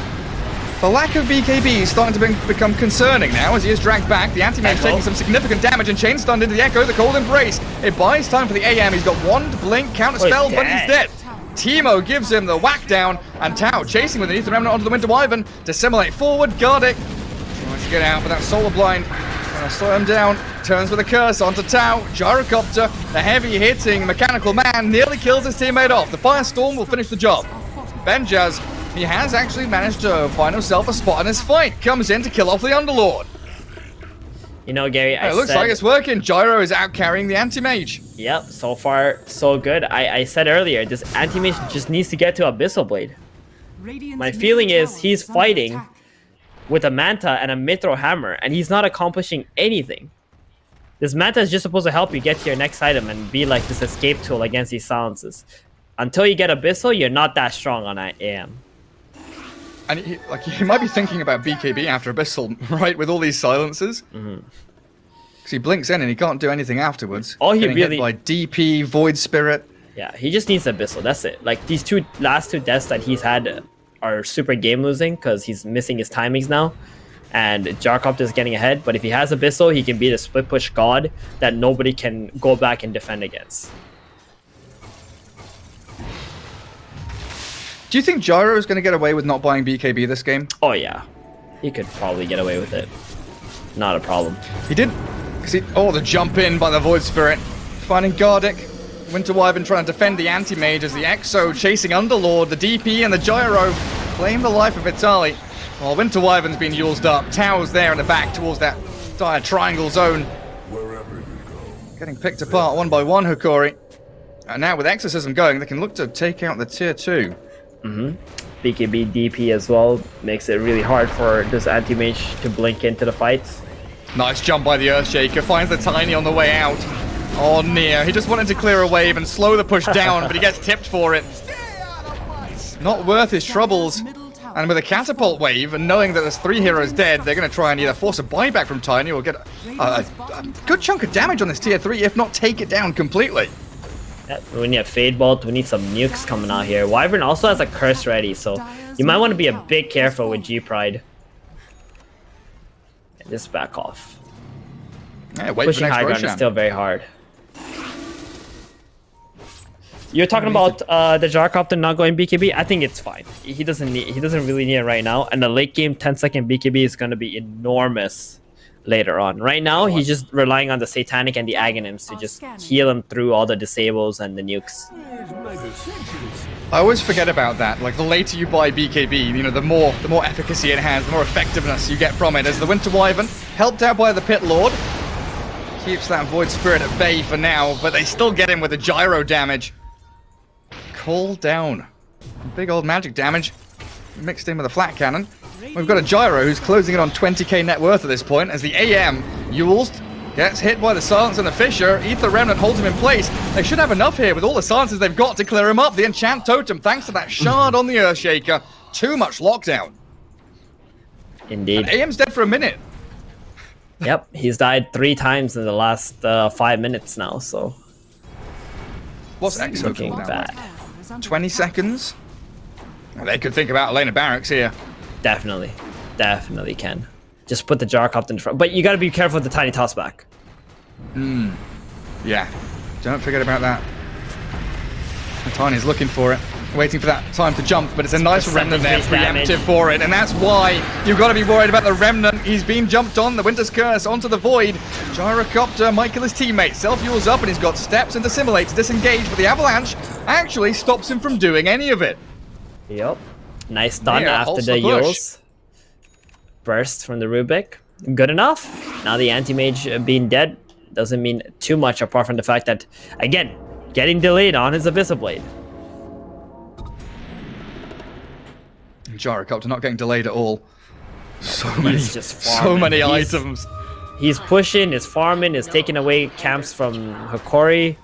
The lack of BKB is starting to become concerning now as he is dragged back. The anti-mage taking some significant damage and chain stunned into the Echo, the Cold Embrace. It buys time for the AM. He's got Wand, Blink, Counter Spell, but he's dead. Teemo gives him the whack down, and Tao chasing with the Ether Remnant onto the Winter Wyvern. Dissimulate forward, guard it. Tries to get out, but that Solar Blind gonna slow him down. Turns with a curse onto Tao. Gyrocopter, the heavy hitting mechanical man, nearly kills his teammate off. The Firestorm will finish the job. Benjaz, he has actually managed to find himself a spot in this fight. Comes in to kill off the Underlord. You know, Gary, it looks like it's working. Gyro is out carrying the anti-mage. Yep, so far so good. I said earlier, this anti-mage just needs to get to Abyssal Blade. My feeling is he's fighting with a Manta and a Mithril Hammer, and he's not accomplishing anything. This Manta is just supposed to help you get to your next item and be like this escape tool against these silences. Until you get Abyssal, you're not that strong on AM. And he might be thinking about BKB after Abyssal, right? With all these silences. Because he blinks in and he can't do anything afterwards. All he Getting really hit by DP, Void Spirit. Yeah, he just needs Abyssal. That's it. Like these last two deaths that he's had are super game losing because he's missing his timings now. And Gyrocopter is getting ahead. But if he has Abyssal, he can be the split push god that nobody can go back and defend against. Do you think Gyro is going to get away with not buying BKB this game? Oh, yeah. He could probably get away with it. Not a problem. He did. The jump in by the Void Spirit. Finding Gardic. Winter Wyvern trying to defend the anti-mage as the Exo chasing Underlord. The DP and the Gyro claim the life of Vitali. While Winter Wyvern's been used up. Tao's there in the back towards that dire triangle zone. Getting picked apart one by one, Hokori. And now with Exorcism going, they can look to take out the tier 2. BKB DP as well makes it really hard for this anti-mage to blink into the fights. Nice jump by the Earthshaker, finds the Tiny on the way out. Oh, near. He just wanted to clear a wave and slow the push down, but he gets tipped for it. Not worth his troubles. And with a catapult wave, and knowing that there's 3 heroes dead, they're going to try and either force a buyback from Tiny or get a good chunk of damage on this tier 3, if not take it down completely. Yeah, we need a Fade Bolt, we need some nukes coming out here. Wyvern also has a curse ready, so you might want to be a bit careful with G-Pride. And just back off. Yeah, wait pushing for high ground is still very hard. You're talking about the Gyrocopter not going BKB. I think it's fine. He doesn't really need it right now. And the late game 10-second BKB is going to be enormous later on. Right now, he's just relying on the Satanic and the Aghanim's to just heal him through all the disables and the nukes. I always forget about that. Like, the later you buy BKB, you know, the more efficacy it has, the more effectiveness you get from it. As the Winter Wyvern, helped out by the Pit Lord, keeps that Void Spirit at bay for now, but they still get him with the gyro damage. Call down. Big old magic damage mixed in with a flat cannon. We've got a Gyro who's closing in on 20k net worth at this point as the AM, Yulst, gets hit by the Silence and the Fissure. Ether Remnant holds him in place. They should have enough here with all the silences they've got to clear him up. The Enchant Totem, thanks to that shard on the Earthshaker. Too much lockdown. Indeed. And AM's dead for a minute. Yep, he's died 3 times in the last 5 minutes now, so... What's Exo looking bad? 20 seconds? They could think about Elena Barracks here. Definitely can. Just put the Gyrocopter in front. But you gotta be careful with the tiny tossback. Yeah. Don't forget about that. The Tiny's looking for it. Waiting for that time to jump, but it's a nice Remnant there, preemptive for it, and that's why you've got to be worried about the Remnant. He's been jumped on, the Winter's Curse, onto the Void. Gyrocopter might kill his teammate. Self-fuels up, and he's got steps and dissimulate to disengage, but the Avalanche actually stops him from doing any of it. Yep. Nice stun after the Yules. Burst from the Rubik. Good enough. Now the Anti-Mage being dead doesn't mean too much, apart from the fact that, again, getting delayed on his Abyssal Blade. Gyrocopter not getting delayed at all. So many, just so many items. He's pushing, is farming, is taking away camps from Hokori.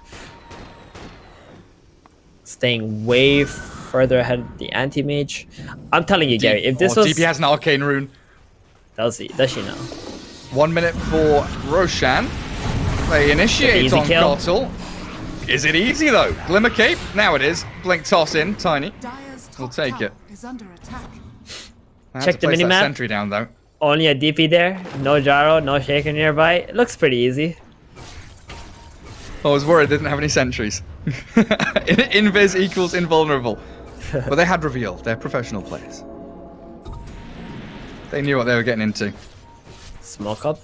Staying way further ahead of the anti-mage. I'm telling you, Gary, if this was... DP has an arcane rune. Does she know? 1 minute for Roshan. They initiate on Kotal. Is it easy though? Glimmer Cape? Now it is. Blink toss in, Tiny. We'll take it. Check the minimap. Sentry down though. Only a DP there. No gyro, no shaker nearby. It looks pretty easy. I was worried they didn't have any sentries. Invis equals invulnerable. But they had reveal. They're professional players. They knew what they were getting into. Smoke up.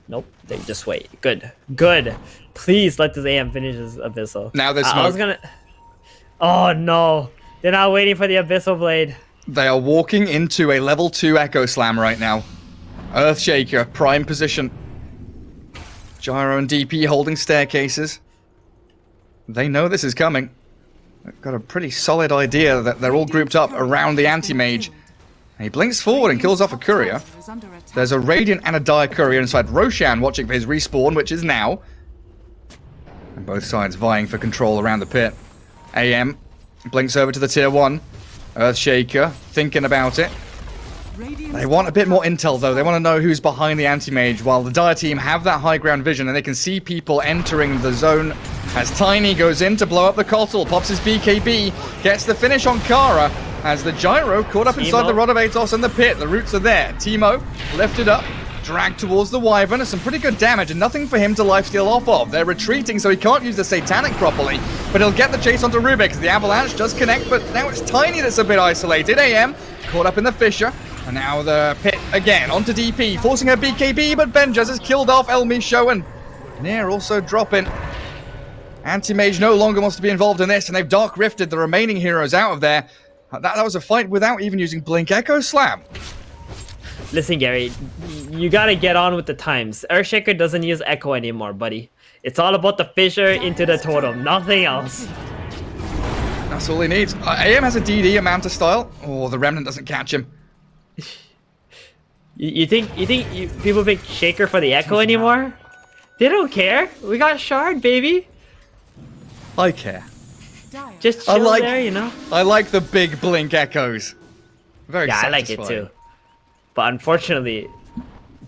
Nope, they just wait. Good. Good. Please let this AM finish his Abyssal. Now there's smoke. I was gonna... Oh no. They're not waiting for the Abyssal Blade. They are walking into a level 2 Echo Slam right now. Earthshaker, prime position. Gyro and DP holding staircases. They know this is coming. They've got a pretty solid idea that they're all grouped up around the anti-mage. He blinks forward and kills off a courier. There's a Radiant and a Dire courier inside Roshan watching for his respawn, which is now. And both sides vying for control around the pit. AM blinks over to the tier 1. Earthshaker thinking about it. They want a bit more intel though. They want to know who's behind the anti-mage, while the Dire team have that high ground vision and they can see people entering the zone. As Tiny goes in to blow up the Kotal, pops his BKB, gets the finish on Kara. As the Gyro caught up inside the Rod of Atos and the pit. The roots are there. Teemo lifted up, dragged towards the Wyvern. Some pretty good damage and nothing for him to lifesteal off of. They're retreating, so he can't use the Satanic properly. But he'll get the chase onto Rubik as the Avalanche does connect, but now it's Tiny that's a bit isolated. AM caught up in the Fissure. And now the pit again onto DP, forcing her BKB, but Benjas has killed off El Misho and Near also dropping. Anti-Mage no longer wants to be involved in this, and they've Dark Rifted the remaining heroes out of there. That was a fight without even using Blink Echo Slam. Listen, Gary, you gotta get on with the times. Earthshaker doesn't use Echo anymore, buddy. It's all about the Fissure into the totem, nothing else. That's all he needs. AM has a DD, a Manta style. Oh, the Remnant doesn't catch him. You think people pick Shaker for the Echo anymore? They don't care. We got Shard, baby. I care. Just chill there, you know? I like the big Blink Echoes. Very yeah, I like it too. But unfortunately,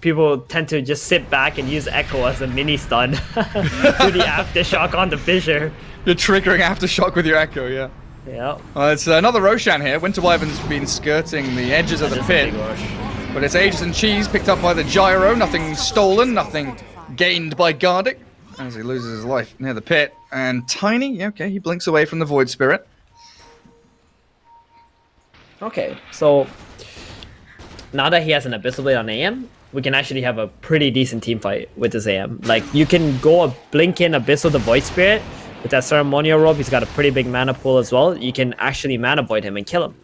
people tend to just sit back and use Echo as a mini stun. Do the Aftershock on the Fissure. You're triggering Aftershock with your Echo, yeah. Yeah. It's another Roshan here. Winter Wyvern's been skirting the edges of the pit. But it's Aegis and Cheese picked up by the Gyro. Nothing stolen, nothing gained by Gardic. As he loses his life near the pit. And Tiny, okay, he blinks away from the Void Spirit. Okay, so now that he has an Abyssal Blade on AM, we can actually have a pretty decent team fight with this AM. Like, you can go a blink in Abyssal the Void Spirit with that Ceremonial Robe. He's got a pretty big mana pool as well. You can actually mana void him and kill him.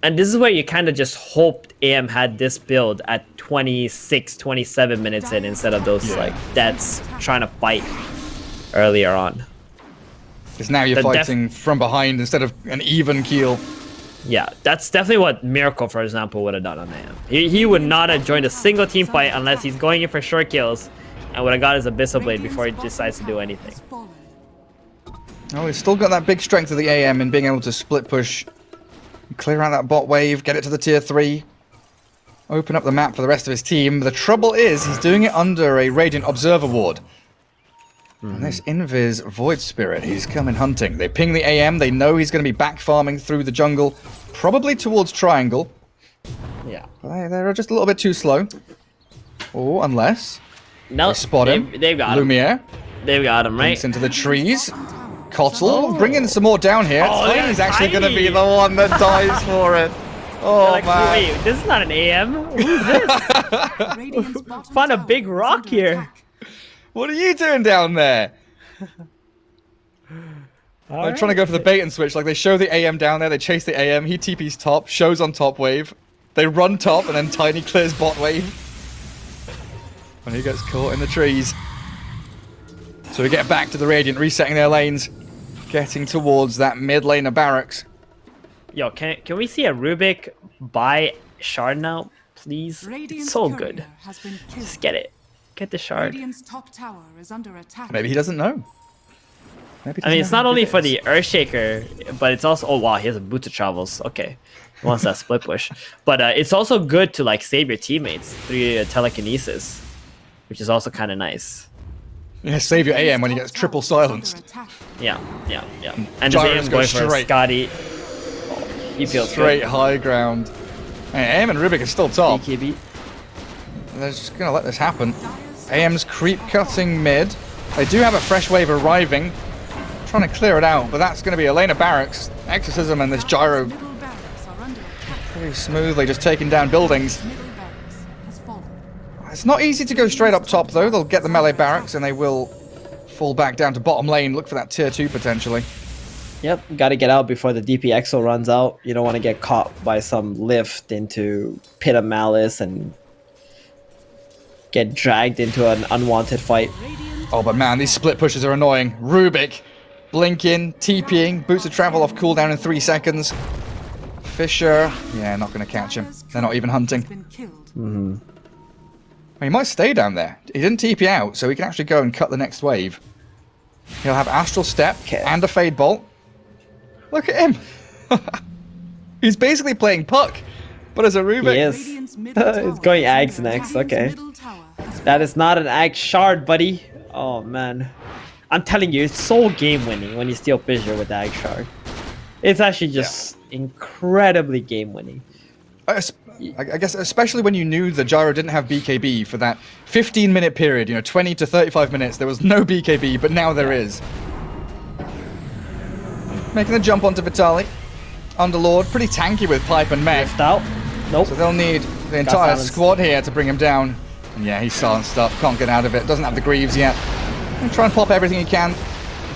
And this is where you kind of just hoped AM had this build at 26, 27 minutes in instead of those like deaths trying to fight earlier on. Because now you're fighting from behind instead of an even keel. Yeah, that's definitely what Miracle, for example, would have done on AM. He would not have joined a single team fight unless he's going in for short kills and would have got his Abyssal Blade before he decides to do anything. Oh, he's still got that big strength of the AM in being able to split push, clear out that bot wave, get it to the tier 3, open up the map for the rest of his team. The trouble is, he's doing it under a Radiant Observer Ward. And this Invis Void Spirit, he's coming hunting. They ping the AM, they know he's going to be back farming through the jungle, probably towards Triangle. Yeah. They're just a little bit too slow. Or unless no, they spot him. They've got Lumiere. him. They've got him, right? Links into the trees. Kotal, bringing some more down here. Tiny's actually going to be the one that dies for it. Oh, like, man. Wait, this is not an AM. Who's this? Found a big rock here. What are you doing down there? I'm trying to go for the bait and switch. Like, they show the AM down there, they chase the AM, he TP's top, shows on top wave. They run top, and then Tiny clears bot wave. And he gets caught in the trees. So we get back to the Radiant, resetting their lanes. Getting towards that mid lane of barracks. Yo, can we see a Rubik buy shard now, please? It's so good. Just get it. Get the shard. Radiant's top tower is under attack. Maybe he doesn't know. I mean, it's not only for the Earthshaker, but it's also... Oh, wow, he has a Boots of Travels. Okay. He wants that split push. But it's also good to, like, save your teammates through your telekinesis, which is also kind of nice. Yeah, save your AM when he gets triple silenced. Yeah. And his AM going for Scotty. Oh, he feels straight good. high ground. Hey, AM and Rubik are still top. BKB. They're just going to let this happen. AM's creep cutting mid. They do have a fresh wave arriving. Trying to clear it out, but that's going to be Elena Barracks, Exorcism, and this gyro pretty smoothly just taking down buildings. It's not easy to go straight up top, though. They'll get the melee barracks, and they will fall back down to bottom lane. Look for that tier 2 potentially. Yep, got to get out before the DP Exo runs out. You don't want to get caught by some lift into Pit of Malice and get dragged into an unwanted fight. Oh, but man, these split pushes are annoying. Rubik, blinking, TPing, Boots of Travel off cooldown in 3 seconds. Fisher, yeah, not going to catch him. They're not even hunting. Mm-hmm. He might stay down there. He didn't TP out, so he can actually go and cut the next wave. He'll have Astral Step and a Fade Bolt. Look at him. He's basically playing Puck, but as a Rubik. He is. He's going Ags next, okay. That is not an Ag shard, buddy. Oh, man. I'm telling you, it's so game-winning when you steal Fissure with the Ag shard. It's actually just incredibly game-winning. I guess especially when you knew the gyro didn't have BKB for that 15-minute period, 20 to 35 minutes, there was no BKB, but now there is. Making the jump onto Vitaly. Underlord, pretty tanky with Pipe and Mech. Lift out. Nope. So they'll need the entire squad here to bring him down. And yeah, he's silenced up, can't get out of it, doesn't have the Greaves yet. And try and pop everything he can,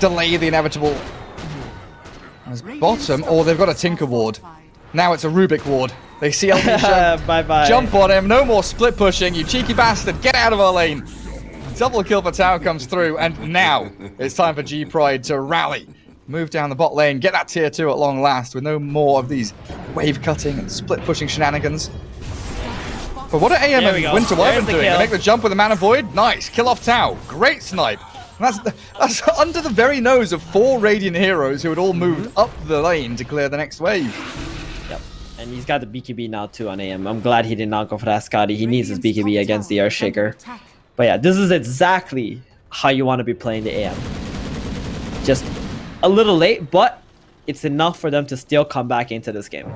delay the inevitable. As bottom, or they've got a Tinker ward. Now it's a Rubik ward. They see LB bye-bye. Jump on him, no more split pushing, you cheeky bastard, get out of our lane. Double kill for Tau comes through, and now it's time for G-Pride to rally. Move down the bot lane, get that tier 2 at long last with no more of these wave cutting and split pushing shenanigans. But what are AM and Winter Wyvern doing? They make the jump with the Mana Void? Nice, kill off Tau, great snipe. And that's under the very nose of 4 Radiant heroes who had all moved up the lane to clear the next wave. And he's got the BKB now too on AM. I'm glad he did not go for that Scotty. He needs his BKB against the Earthshaker. But yeah, this is exactly how you want to be playing the AM. Just a little late, but it's enough for them to still come back into this game.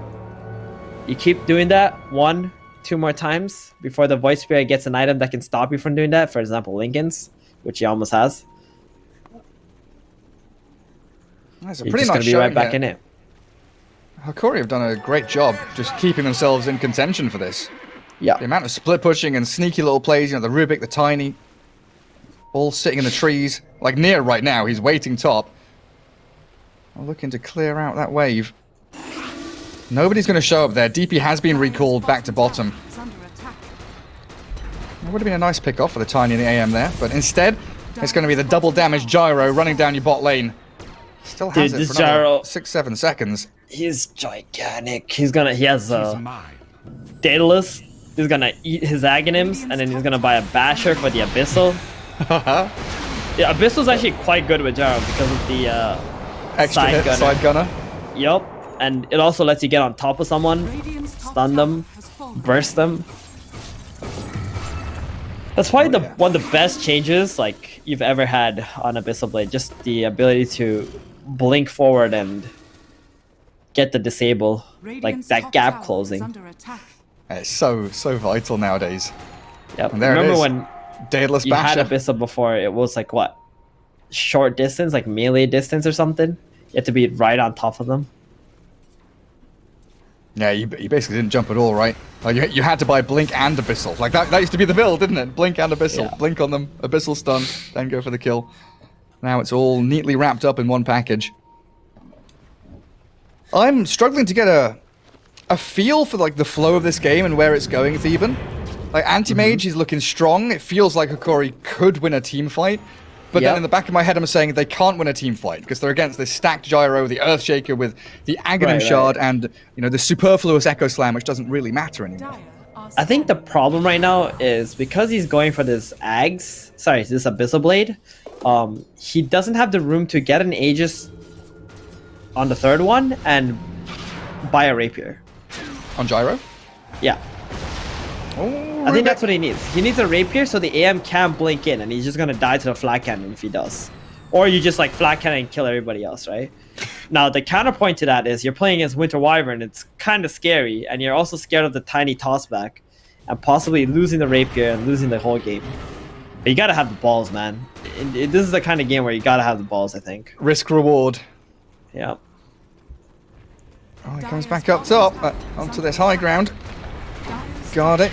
You keep doing that 1, 2 more times before the Void Spirit gets an item that can stop you from doing that. For example, Lincoln's, which he almost has. That's a You're pretty just nice gonna be right back in it. Hokori have done a great job just keeping themselves in contention for this. Yeah. The amount of split pushing and sneaky little plays, the Rubik, the Tiny, all sitting in the trees. Like Nier right now, he's waiting top. Looking to clear out that wave. Nobody's going to show up there. DP has been recalled back to bottom. It would have been a nice pick off for the Tiny and the AM there, but instead, it's going to be the double damage gyro running down your bot lane. Still has it for another 6-7 seconds. He's gigantic. He has Daedalus. He's gonna eat his Aghanims, and then he's gonna buy a Basher for the Abyssal. Yeah, Abyssal's actually quite good with Gyro because of the extra hit, side gunner. Yup, and it also lets you get on top of someone, stun them, burst them. That's probably one of the best changes like you've ever had on Abyssal Blade. Just the ability to blink forward and get the disable, like that gap closing. It's so vital nowadays. Yep. And there Remember it is. when Daedalus you had Basher. Abyssal before? It was like what, short distance, like melee distance or something. You had to be right on top of them. Yeah, you basically didn't jump at all, right? Like you had to buy Blink and Abyssal. Like that used to be the build, didn't it? Blink and Abyssal. Yeah. Blink on them, Abyssal stun, then go for the kill. Now it's all neatly wrapped up in one package. I'm struggling to get a feel for like the flow of this game and where it's going, Theban. Like Anti-Mage, he's looking strong. It feels like Hokori could win a team fight. But then in the back of my head, I'm saying they can't win a team fight because they're against this stacked Gyro, the Earthshaker with the Aghanim Shard, and the superfluous Echo Slam, which doesn't really matter anymore. I think the problem right now is because he's going for this this Abyssal Blade, he doesn't have the room to get an Aegis on the third one and buy a Rapier. On Gyro? Yeah. Oh, I think that's what he needs. He needs a Rapier so the AM can't blink in and he's just gonna die to the flat cannon if he does. Or you just like flat cannon and kill everybody else, right? Now the counterpoint to that is you're playing against Winter Wyvern, it's kind of scary, and you're also scared of the tiny tossback and possibly losing the Rapier and losing the whole game. But you gotta have the balls, man. This is the kind of game where you gotta have the balls, I think. Risk reward. Yeah. Oh, he comes back up top, onto this high ground. Gardic.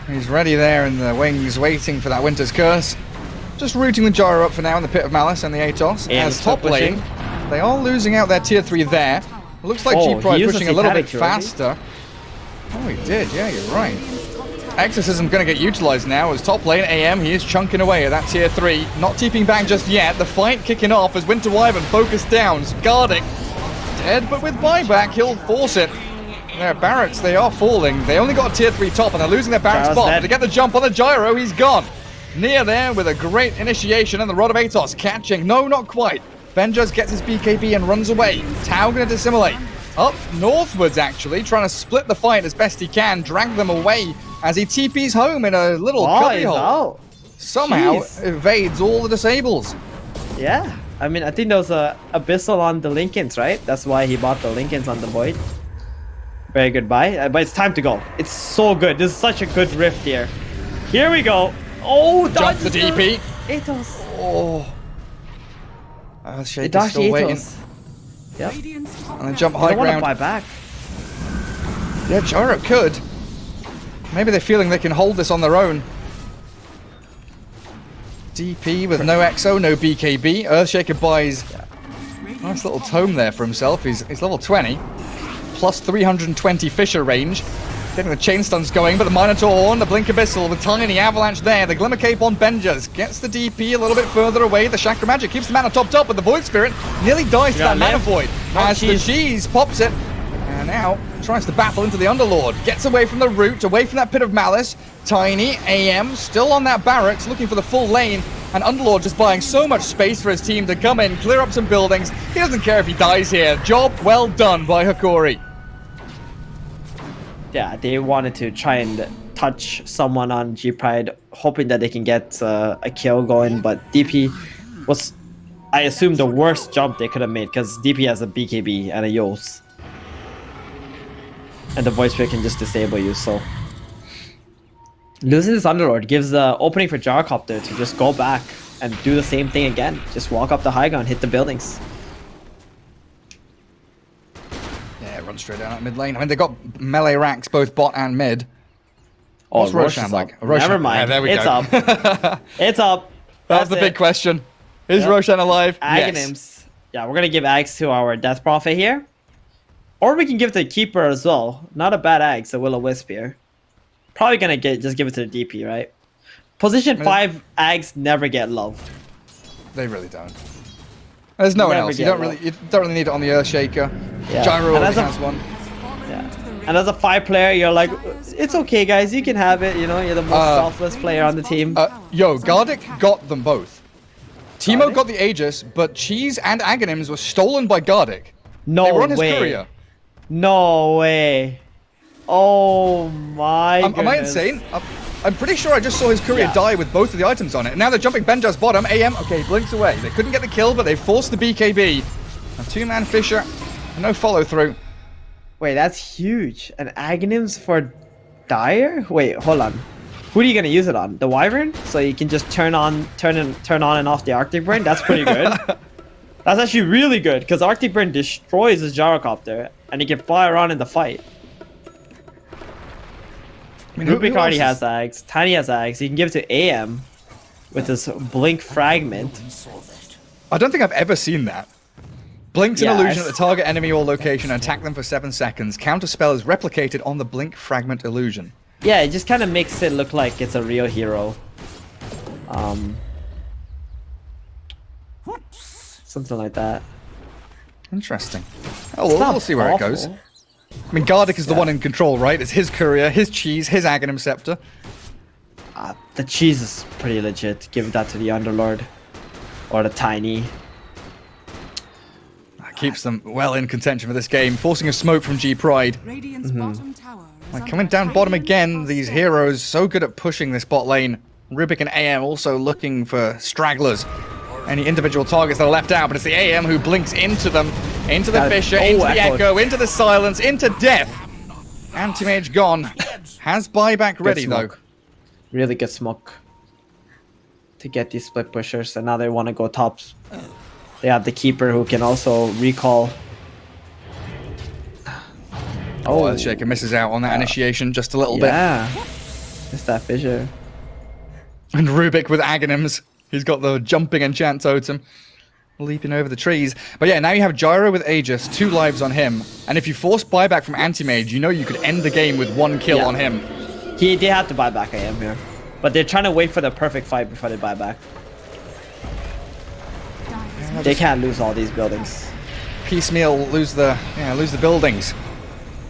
He's ready there in the wings, waiting for that Winter's Curse. Just rooting the Gyro up for now in the Pit of Malice and the Atos. And as top lane, they are losing out their tier 3 there. It looks like G-Pride pushing a little bit faster. Oh, he did. Yeah, you're right. Exorcism going to get utilized now as top lane AM. He is chunking away at that tier 3. Not TPing back just yet. The fight kicking off as Winter Wyvern focused down. Gardic dead, but with buyback, he'll force it. Their barracks, they are falling. They only got a tier 3 top and they're losing their barracks spot. To get the jump on the Gyro, he's gone. Near there with a great initiation and the Rod of Atos catching. No, not quite. Benjas gets his BKB and runs away. Tau going to dissimulate. Up northwards, actually, trying to split the fight as best he can, drag them away as he TPs home in a little cubbyhole. Somehow evades all the disables. Yeah, I mean, I think there was a Abyssal on the Lincolns, right? That's why he bought the Lincolns on the Void. Very good buy, but it's time to go. It's so good. This is such a good rift here. Here we go. Oh, jump the DP. Atos. Oh. Earthshaker's still waiting. Yep. And then jump high ground. I don't want to buy back. Yeah, Gyro could. Maybe they're feeling they can hold this on their own. DP with no EXO, no BKB. Earthshaker buys a nice little tome there for himself. He's level 20. Plus 320 Fisher range. Getting the chain stuns going, but the Minotaur Horn, the Blink Abyssal, the tiny avalanche there. The Glimmer Cape on Benjas. Gets the DP a little bit further away. The Chakra Magic keeps the mana topped up, but the Void Spirit nearly dies to that mana void. As the cheese pops it. And now tries to battle into the Underlord. Gets away from the root, away from that Pit of Malice. Tiny, AM, still on that barracks, looking for the full lane. And Underlord just buying so much space for his team to come in, clear up some buildings. He doesn't care if he dies here. Job well done by Hokori. Yeah, they wanted to try and touch someone on G-Pride, hoping that they can get a kill going, but DP was, I assume, the worst jump they could have made, because DP has a BKB and a Yos. And the Voice Spirit can just disable you, so... Losing this Underlord gives the opening for Gyrocopter to just go back and do the same thing again. Just walk up the high ground, hit the buildings. Run straight down that mid lane. I mean, they got melee racks, both bot and mid. Oh, Roshan like? Never mind. Yeah, there we go. Up. It's up. That's the big question. Is Roshan alive? Aghanims. Yes. Yeah, we're going to give Ags to our Death Prophet here. Or we can give it to the Keeper as well. Not a bad Ags, the Will-O-Wisp here. Probably going to just give it to the DP, right? Position 5 Ags never get love. They really don't. There's no one else. You don't really need it on the Earthshaker. Yeah. Gyro already has one. Yeah. And as a 5 player, you're like, it's okay, guys. You can have it. You know, you're the most selfless player on the team. Gardic got them both. Teemo got the Aegis, but Cheese and Aghanims were stolen by Gardic. No they were on his way. courier. No way. Oh my goodness. Am I insane? I'm pretty sure I just saw his courier die with both of the items on it. And now they're jumping Benjas bottom. AM, okay, blinks away. They couldn't get the kill, but they forced the BKB. A 2-man Fisher, no follow through. Wait, that's huge. An Aghanims for Dire? Wait, hold on. Who are you gonna use it on? The Wyvern? So you can just turn on and off the Arctic Burn? That's pretty good. That's actually really good, because Arctic Burn destroys his Gyrocopter, and he can fly around in the fight. I mean, Rubik already has Ags. Tiny has Ags. You can give it to AM with this Blink Fragment. I don't think I've ever seen that. Blinks an illusion at the target enemy or location and attack them for 7 seconds. Counterspell is replicated on the Blink Fragment illusion. Yeah, it just kind of makes it look like it's a real hero. Something like that. Interesting. Oh, well, we'll see where it goes. I mean, Gardic is the one in control, right? It's his courier, his cheese, his Aghanim Scepter. The cheese is pretty legit. Give that to the Underlord. Or the Tiny. That keeps them well in contention for this game. Forcing a smoke from G-Pride. Bottom tower is Like, under coming down attack. bottom again, these heroes so good at pushing this bot lane. Rubik and AM also looking for stragglers. Any individual targets that are left out, but it's the AM who blinks into them. Into the Fissure, into the Echo, into the Silence, into death. Anti-Mage gone. Has buyback ready, though. Really good smoke. To get these split pushers, and now they want to go tops. They have the Keeper who can also recall. Oh, Earthshaker misses out on that initiation just a little bit. Yeah. It's that Fissure. And Rubik with Aghanims. He's got the jumping enchant totem. Leaping over the trees. But yeah, now you have Gyro with Aegis, 2 lives on him. And if you force buyback from Anti-Mage, you know you could end the game with 1 kill on him. They have to buy back AM here. But they're trying to wait for the perfect fight before they buy back. They can't lose all these buildings. Piecemeal lose the buildings.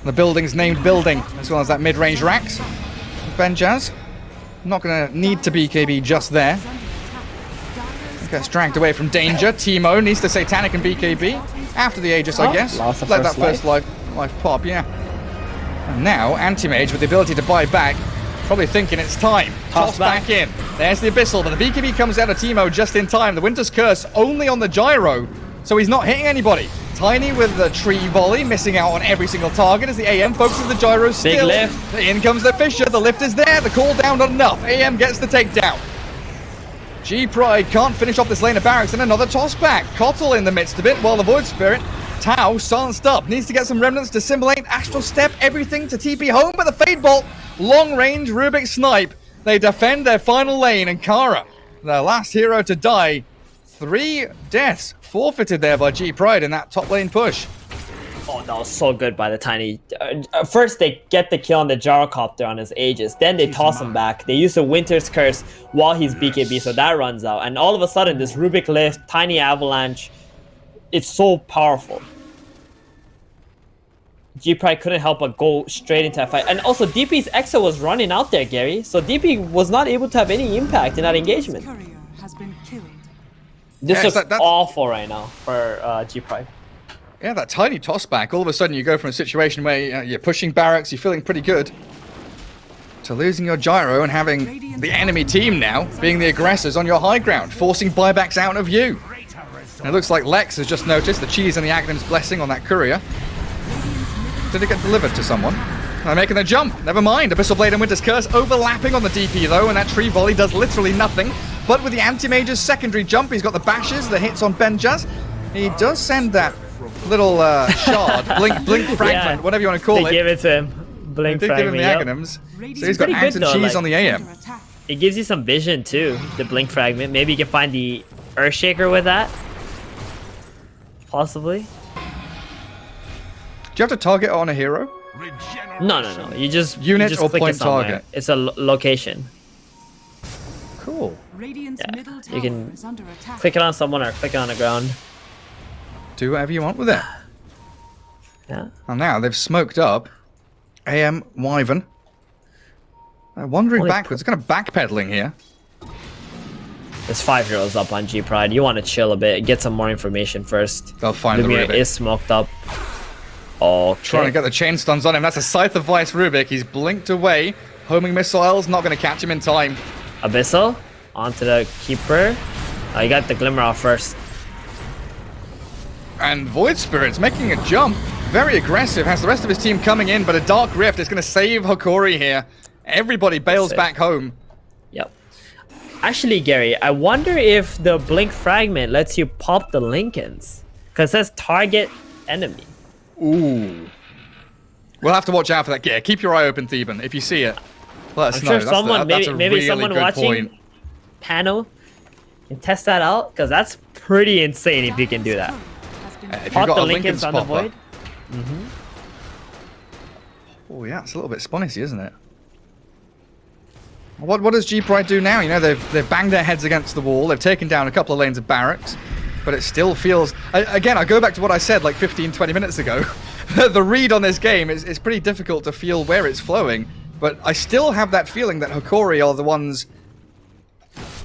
The buildings named building, as well as that mid-range Rax. Benjaz. Not gonna need to BKB just there. Gets dragged away from danger. Teemo needs to Satanic and BKB. After the Aegis, I guess. Let that first life pop, yeah. And now, Anti-Mage with the ability to buy back. Probably thinking it's time. Toss back in. There's the Abyssal, but the BKB comes out of Teemo just in time. The Winter's Curse only on the Gyro, so he's not hitting anybody. Tiny with the tree volley, missing out on every single target as the AM focuses the Gyro still. Big lift. In comes the Fissure. The lift is there. The cooldown not enough. AM gets the takedown. G-Pride can't finish off this lane of barracks, and another toss back. Kotl in the midst of it, while the Void Spirit, Tau, silenced up. Needs to get some remnants to simulate Astral Step, everything to TP home, but the Fade Bolt, long range Rubik snipe. They defend their final lane, and Kara, their last hero to die. 3 deaths forfeited there by G-Pride in that top lane push. Oh, that was so good by the Tiny. First, they get the kill on the Gyrocopter on his Aegis. Then they toss him back. They use the Winter's Curse while he's BKB, so that runs out. And all of a sudden, this Rubik lift, Tiny Avalanche, it's so powerful. G-Pride couldn't help but go straight into that fight. And also, DP's Exa was running out there, Gary. So DP was not able to have any impact in that engagement. Courier has been killed. This is awful right now for G-Pride. Yeah, that tiny toss back. All of a sudden, you go from a situation where you're pushing barracks, you're feeling pretty good, to losing your Gyro and having the enemy team now being the aggressors on your high ground, forcing buybacks out of you. And it looks like Lex has just noticed the cheese and the Aghanim's blessing on that courier. Did it get delivered to someone? They're making the jump. Never mind. Abyssal Blade and Winter's Curse overlapping on the DP though, and that tree volley does literally nothing. But with the Anti-Mage's secondary jump, he's got the bashes, the hits on Benjaz. He does send that little shard, blink fragment, whatever you want to call it. They give it to him. Blink they did give him fragment. the Aghanims. So he's got Ants and Cheese on the AM. It gives you some vision too, the blink fragment. Maybe you can find the Earthshaker with that. Possibly. Do you have to target on a hero? No. You just unit you just or click point it somewhere. target. It's a location. Cool. Radiant's middle tower You can is under attack. click it on someone or click it on the ground. Do whatever you want with it. Yeah. And now they've smoked up AM Wyvern. They're wandering backwards. They're kind of backpedaling here. There's 5 heroes up on G-Pride. You want to chill a bit, get some more information first. They'll find the Lumiere Rubik. is smoked up. Okay. Trying to get the chain stuns on him. That's a Scythe of Vice Rubik. He's blinked away. Homing missiles, not going to catch him in time. Abyssal onto the Keeper. You got the Glimmer off first. And Void Spirit's making a jump. Very aggressive. Has the rest of his team coming in, but a Dark Rift is going to save Hokori here. Everybody bails back home. Yep. Actually, Gary, I wonder if the Blink Fragment lets you pop the Lincolns. Because it says target enemy. Ooh. We'll have to watch out for that. Yeah, keep your eye open, Theban. If you see it, let us I'm know. sure someone, that's a maybe really someone good watching point. panel can test that out. Because that's pretty insane if you can do that. If you've Pop got the a Lincolns Lincoln's on the popper. Void. Oh yeah, it's a little bit spicy, isn't it? What does G-Pride do now? You know, they've banged their heads against the wall. They've taken down a couple of lanes of barracks. but it still feels... Again, I go back to what I said like 15, 20 minutes ago. The read on this game is pretty difficult to feel where it's flowing, but I still have that feeling that Hokori are the ones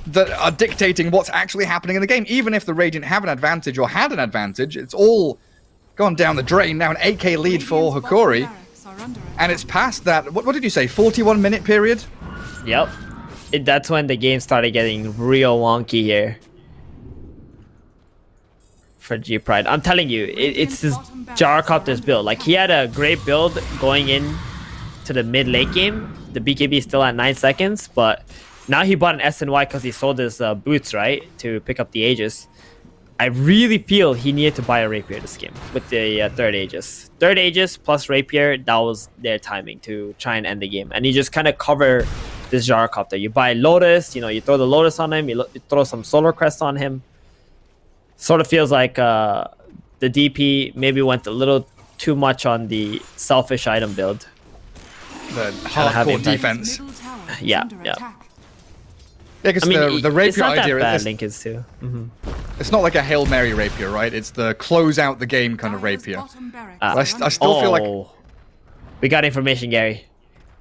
that are dictating what's actually happening in the game. Even if the Radiant have an advantage or had an advantage, it's all gone down the drain. Now an 8k lead for Hokori, and it's past that, what did you say, 41-minute period? Yep. That's when the game started getting real wonky here for G-Pride. I'm telling you, it's this Gyrocopter's build. Like, he had a great build going in to the mid-late game. The BKB is still at 9 seconds, but now he bought an SNY because he sold his boots, right, to pick up the Aegis. I really feel he needed to buy a Rapier this game with the third Aegis. Third Aegis plus Rapier, that was their timing to try and end the game. And he just kind of cover this Gyrocopter. You buy Lotus, you know, you throw the Lotus on him, you throw some Solar Crest on him. Sort of feels like the DP maybe went a little too much on the selfish item build. The hardcore defense. Yeah. Yeah, because the Rapier it's not idea that bad, Linkage too. It's not like a Hail Mary Rapier, right? It's the close out the game kind of Rapier. I still feel like... We got information, Gary.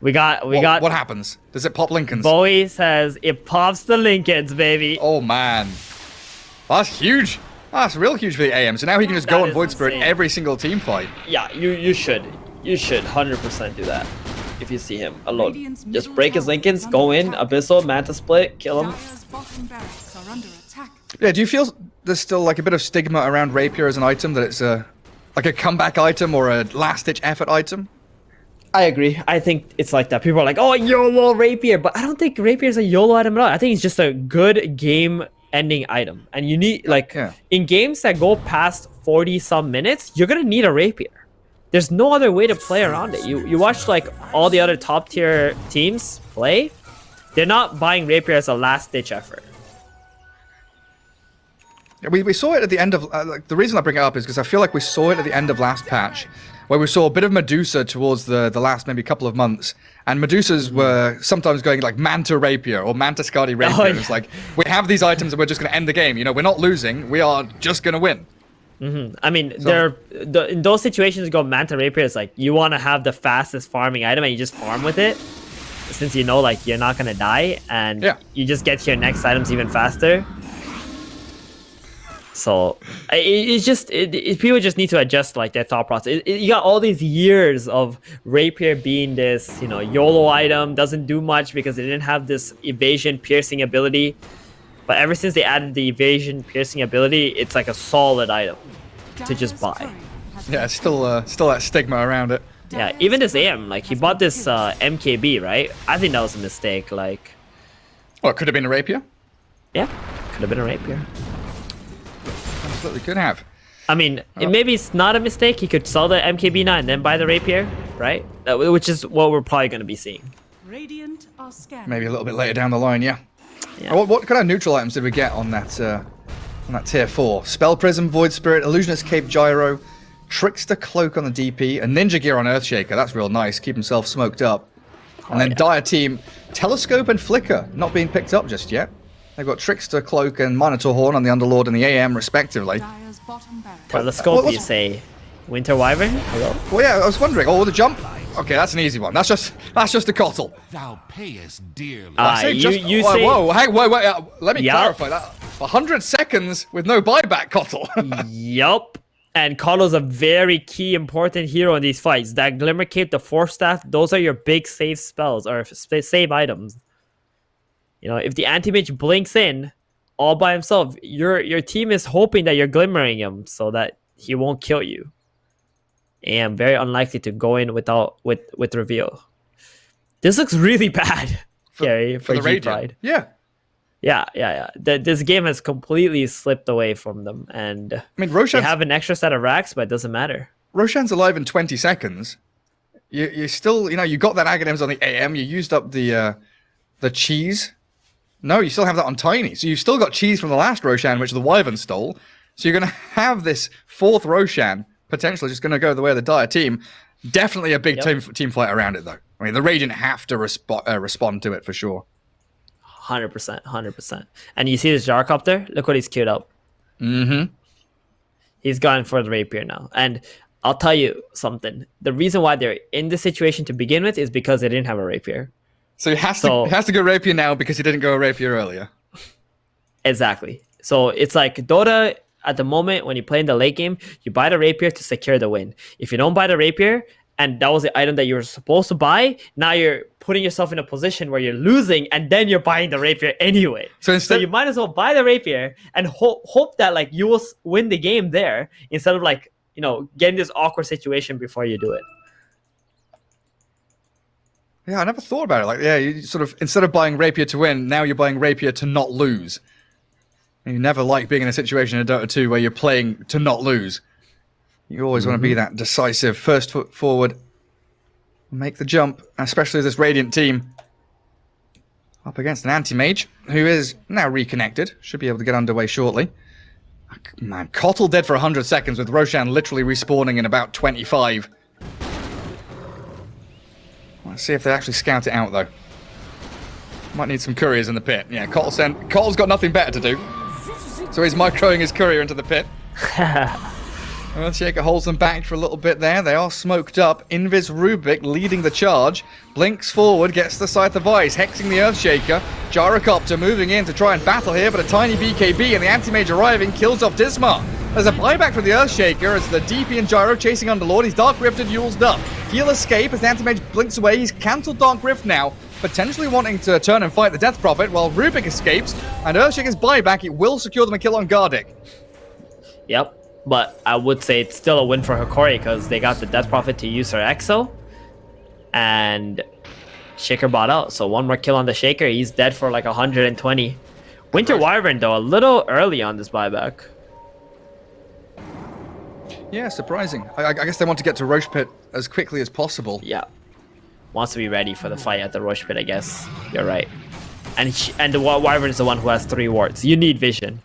We got... What happens? Does it pop Lincolns? Bowie says it pops the Lincolns, baby. Oh, man. That's huge. That's real huge for the AM. So now he can just go on Void Spirit every single team fight. Yeah, you should. You should 100% do that. If you see him alone. Just break his Lincolns, go in, Abyssal, Manta Split, kill him. Yeah, do you feel there's still like a bit of stigma around Rapier as an item, that it's like a comeback item or a last-ditch effort item? I agree. I think it's like that. People are like, oh, YOLO Rapier. But I don't think Rapier is a YOLO item at all. I think it's just a good game-ending item. And you need, like, in games that go past 40-some minutes, you're going to need a Rapier. There's no other way to play around it. You watch, like, all the other top-tier teams play. They're not buying Rapier as a last-ditch effort. We saw it at the end of... like, the reason I bring it up is because I feel like we saw it at the end of last patch, where we saw a bit of Medusa towards the last maybe couple of months, and Medusas were sometimes going like Manta Rapier or Manta Skadi Rapier. Oh, yeah. It's like, we have these items and we're just going to end the game. You know, we're not losing. We are just going to win. I mean, in those situations, you go Manta Rapier. It's like you want to have the fastest farming item, and you just farm with it, since you know like you're not gonna die, and you just get to your next items even faster. So people just need to adjust like their thought process. You got all these years of Rapier being this, you know, YOLO item, doesn't do much because it didn't have this evasion piercing ability. But ever since they added the evasion piercing ability, it's like a solid item to just buy. Yeah, it's still that stigma around it. Yeah, even this AM, like he bought this MKB, right? I think that was a mistake. Like, oh, it could have been a Rapier. Yeah, could have been a Rapier. Absolutely could have. I mean, maybe it's not a mistake. He could sell the MKB9 and then buy the Rapier, right? Which is what we're probably going to be seeing. Maybe a little bit later down the line, yeah. What kind of neutral items did we get on that tier 4? Spell Prism, Void Spirit, Illusionist Cape Gyro, Trickster Cloak on the DP, and Ninja Gear on Earthshaker. That's real nice. Keep himself smoked up. And then Dire Team, Telescope and Flicker not being picked up just yet. They've got Trickster Cloak and Minotaur Horn on the Underlord and the AM respectively. Telescope, you say? Winter Wyvern? Hello? Well, yeah, I was wondering. Oh, the jump. Okay, that's an easy one. That's just a Cottle. Thou payest dearly. You say... Whoa, hang, wait, let me clarify that. 100 seconds with no buyback, Cottle. Yup. And Cottle's a very key, important hero in these fights. That Glimmer Cape, the Force Staff, those are your big save spells, or save items. You know, if the Anti-Mage blinks in all by himself, your team is hoping that you're glimmering him so that he won't kill you. And very unlikely to go in with reveal. This looks really bad, Gary, for G-Pride. Yeah. This game has completely slipped away from them, and I mean, they have an extra set of racks, but it doesn't matter. Roshan's alive in 20 seconds. You still, you know, you got that Aghanims on the AM. You used up the cheese. No, you still have that on Tiny. So you've still got cheese from the last Roshan, which the Wyvern stole. So you're going to have this fourth Roshan potentially just going to go the way of the Dire Team. Definitely a big team fight around it, though. I mean, the Radiant have to respond to it for sure. 100%. And you see this Gyrocopter? Look what he's queued up. Mm-hmm. He's gone for the rapier now. And I'll tell you something. The reason why they're in this situation to begin with is because they didn't have a rapier. So he has to go rapier now because he didn't go rapier earlier. Exactly. So it's like Dota at the moment when you play in the late game, you buy the rapier to secure the win. If you don't buy the rapier, and that was the item that you were supposed to buy, now you're putting yourself in a position where you're losing, and then you're buying the rapier anyway. So you might as well buy the rapier and hope that like you will win the game there instead of like, you know, getting this awkward situation before you do it. Yeah, I never thought about it. Like, yeah, you sort of, instead of buying rapier to win, now you're buying rapier to not lose. And you never like being in a situation in Dota 2 where you're playing to not lose. You always want to be that decisive first foot forward. Make the jump, especially as this Radiant team up against an anti-mage who is now reconnected. Should be able to get underway shortly. Man, Kotl dead for 100 seconds with Roshan literally respawning in about 25. Let's see if they actually scout it out, though. Might need some couriers in the pit. Yeah, Kotl's got nothing better to do. So he's microing his courier into the pit. Earthshaker holds them back for a little bit there. They are smoked up. Invis Rubik leading the charge. Blinks forward, gets the Scythe of Ice, hexing the Earthshaker. Gyrocopter moving in to try and battle here, but a tiny BKB and the anti-mage arriving kills off Dismar. There's a buyback for the Earthshaker as the DP and Gyro chasing Underlord. He's Dark Rifted, Yule's up. He'll escape as the anti-mage blinks away. He's cancelled Dark Rift now, potentially wanting to turn and fight the Death Prophet while Rubik escapes. And Earthshaker's buyback, it will secure them a kill on Gardic. Yep. But I would say it's still a win for Hokori because they got the Death Prophet to use her Exo. And Shaker bought out. So one more kill on the Shaker. He's dead for like 120. Winter Wyvern, though, a little early on this buyback. Yeah, surprising. I guess they want to get to Roche Pit as quickly as possible. Yeah. Wants to be ready for the fight at the Roche Pit, I guess. You're right. And the Wyvern is the one who has 3 wards. You need vision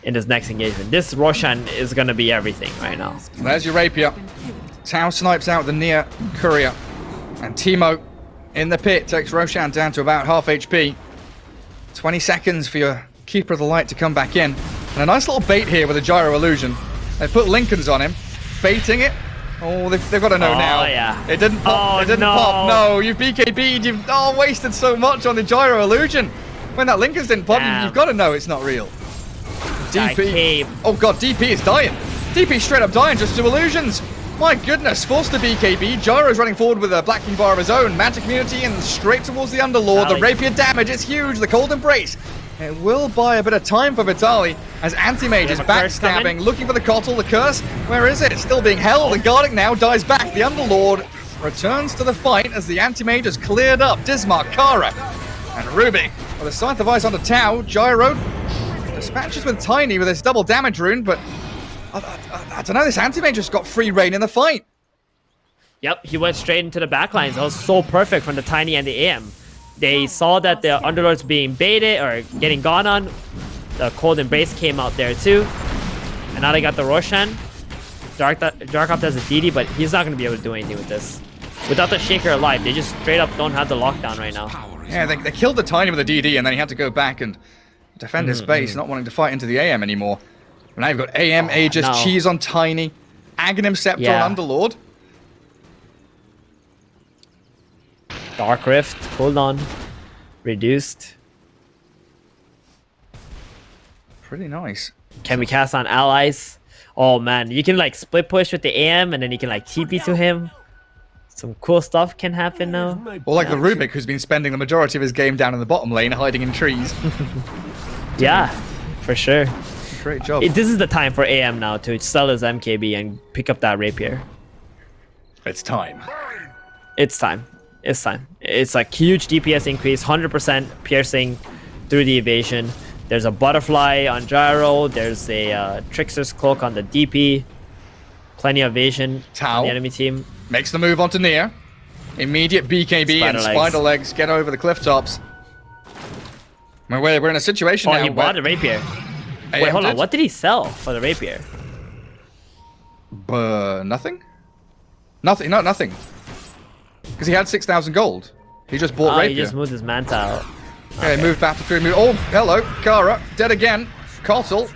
in this next engagement. This Roshan is going to be everything right now. There's your rapier. Tau snipes out the near courier. And Teemo in the pit takes Roshan down to about half HP. 20 seconds for your Keeper of the Light to come back in. And a nice little bait here with a Gyro Illusion. They put Lincolns on him. Baiting it. Oh, they've got to know now. Yeah. It didn't pop. It didn't pop. No, you've BKB'd. You've wasted so much on the Gyro Illusion. When that Lincolns didn't pop, you've got to know it's not real. DP. Oh god, DP is dying. DP straight up dying just to illusions. My goodness, forced to BKB. Gyro's running forward with a Black King bar of his own. Magic Community and straight towards the Underlord. The rapier damage is huge. The Cold Embrace. It will buy a bit of time for Vitaly as Anti-Mage is backstabbing, looking for the Kotl. The curse, where is it? It's still being held. And Gardic now dies back. The Underlord returns to the fight as the Anti-Mage has cleared up Dismar, Kara, and Ruby. With a Scythe of Ice onto Tau, Gyro dispatches with Tiny with his double damage rune, but I don't know, this Anti-Mage just got free reign in the fight. Yep, he went straight into the backlines. That was so perfect from the Tiny and the AM. They saw that the Underlord's being baited or getting gone on. The Cold Embrace came out there too. And now they got the Roshan. Darkopt has a DD, but he's not going to be able to do anything with this. Without the Shaker alive, they just straight up don't have the lockdown right now. Yeah, they killed the Tiny with a DD, and then he had to go back and defend his space, not wanting to fight into the AM anymore. But now you've got AM, Aegis, Cheese on Tiny, Aghanim Scepter on Underlord. Dark Rift, hold on. Reduced. Pretty nice. Can we cast on allies? Oh man, you can like split push with the AM and then you can like TP to him. Some cool stuff can happen now. Or like the Rubik, who's been spending the majority of his game down in the bottom lane, hiding in trees. Yeah, for sure. Great job. This is the time for AM now to sell his MKB and pick up that rapier. It's time. It's time. It's time. It's like huge DPS increase, 100% piercing through the evasion. There's a butterfly on Gyro. There's a Trickster's Cloak on the DP. Plenty of evasion on the enemy team. Makes the move onto Nier. Immediate BKB and Spider Legs get over the cliff tops. We're in a situation now. Oh, he bought a rapier. Wait, hold on. What did he sell for the rapier? Nothing? Nothing. No, nothing. Because he had 6,000 gold. He just bought rapier. He just moved his manta out. Okay, moved back to 3. Oh, hello. Kara. Dead again. Kotl.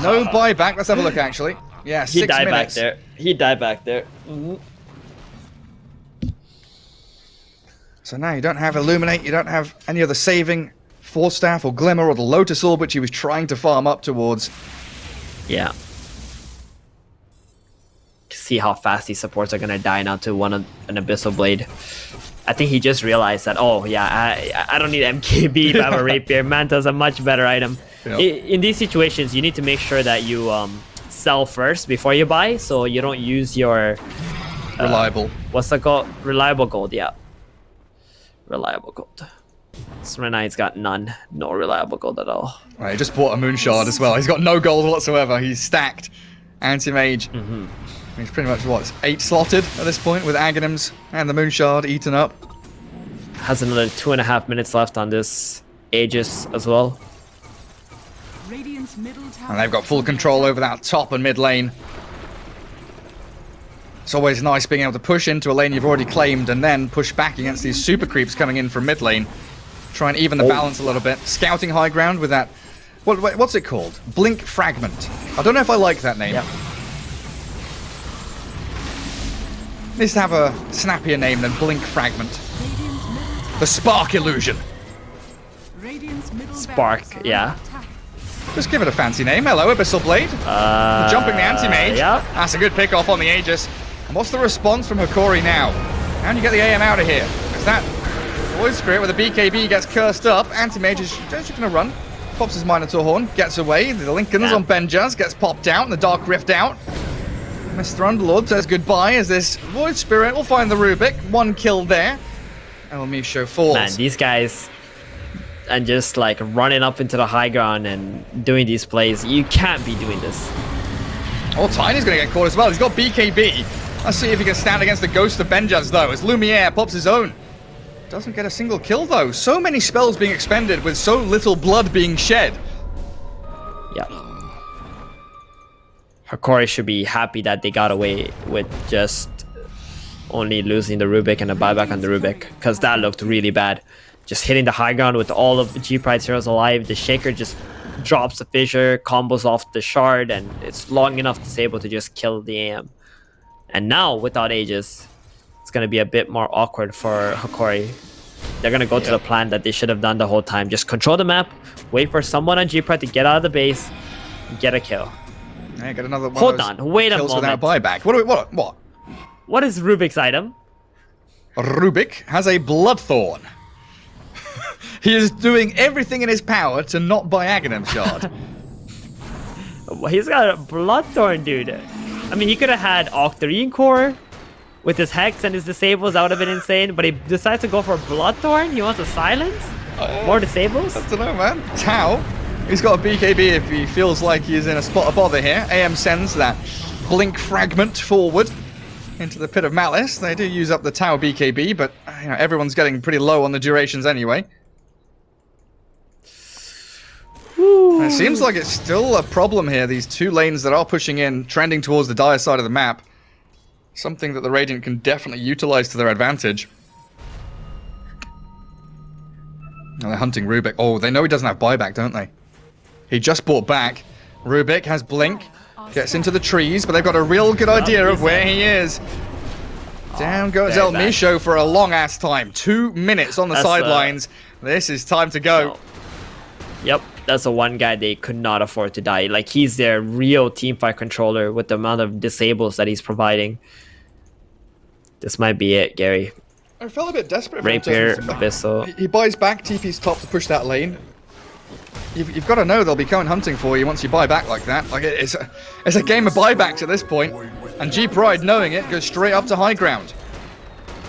No buyback. Let's have a look, actually. Yeah, 6 minutes. He died back there. He died back there. So now you don't have Illuminate, you don't have any other saving, Force Staff or Glimmer or the Lotus Orb, which he was trying to farm up towards. Yeah. See how fast these supports are going to die now to an Abyssal Blade. I think he just realized that, oh yeah, I don't need MKB if I have a Rapier. Manta's a much better item. Yep. In these situations, you need to make sure that you sell first before you buy, so you don't use your... reliable. What's that called? Reliable gold, yeah. Reliable gold. So right now he's got none. No reliable gold at all. Right, he just bought a Moon Shard as well. He's got no gold whatsoever. He's stacked. Anti-Mage. He's pretty much, what, 8 slotted at this point with Aghanims and the Moon Shard eaten up. Has another 2.5 minutes left on this Aegis as well. Radiant's middle tower. And they've got full control over that top and mid lane. It's always nice being able to push into a lane you've already claimed and then push back against these super creeps coming in from mid lane. Try and even the balance a little bit. Scouting high ground with that... What's it called? Blink Fragment. I don't know if I like that name. Yep. Needs to have a snappier name than Blink Fragment. The Spark Illusion. Spark, yeah. Just give it a fancy name. Hello, Abyssal Blade. Jumping the Anti-Mage. Yep. That's a good pick off on the Aegis. And what's the response from Hokori now? How do you get the AM out of here? Is that Void Spirit with a BKB gets cursed up? Anti-Mage is just going to run. Pops his Minotaur Horn, gets away. The Lincoln's on Benjaz, gets popped out, and the Dark Rift out. Mr. Underlord says goodbye as this Void Spirit will find the Rubik. 1 kill there. El Misho falls. Man, these guys... And just like running up into the high ground and doing these plays. You can't be doing this. Oh, Tiny's going to get caught as well. He's got BKB. Let's see if he can stand against the Ghost of Benjaz, though, as Lumiere pops his own. Doesn't get a single kill, though. So many spells being expended with so little blood being shed. Yeah. Hokori should be happy that they got away with just only losing the Rubik and a buyback on the Rubik, because that looked really bad. Just hitting the high ground with all of the G-Pride's heroes alive. The Shaker just drops the Fissure, combos off the Shard, and it's long enough to Sable to just kill the AM. And now, without Aegis, it's going to be a bit more awkward for Hokori. They're going to go to the plan that they should have done the whole time. Just control the map, wait for someone on G-Pride to get out of the base, and get a kill. Yeah, get another one. Hold on, wait a moment. Without buyback. What? What is Rubik's item? Rubik has a Bloodthorn. He is doing everything in his power to not buy Aghanim Shard. He's got a Bloodthorn, dude. I mean, he could have had Octarine Core with his Hex and his Disables. That would have been insane. But he decides to go for Bloodthorn. He wants a Silence? More Disables? I don't know, man. Tau, he's got a BKB if he feels like he is in a spot of bother here. AM sends that Blink Fragment forward into the Pit of Malice. They do use up the Tau BKB, but you know, everyone's getting pretty low on the durations anyway. It seems like it's still a problem here, these 2 lanes that are pushing in, trending towards the dire side of the map. Something that the Radiant can definitely utilize to their advantage. And they're hunting Rubik. Oh, they know he doesn't have buyback, don't they? He just bought back. Rubik has Blink, gets into the trees, but they've got a real good idea of where he is. Down goes El Misho for a long-ass time. 2 minutes on the sidelines. This is time to go. Yep, that's the one guy they could not afford to die. Like, he's their real teamfight controller with the amount of disables that he's providing. This might be it, Gary. I felt a bit desperate. Rapier, Abyssal. He buys back, TP's top to push that lane. You've got to know they'll be going hunting for you once you buy back like that. Like, it's a game of buybacks at this point. And G-Pride, knowing it, goes straight up to high ground.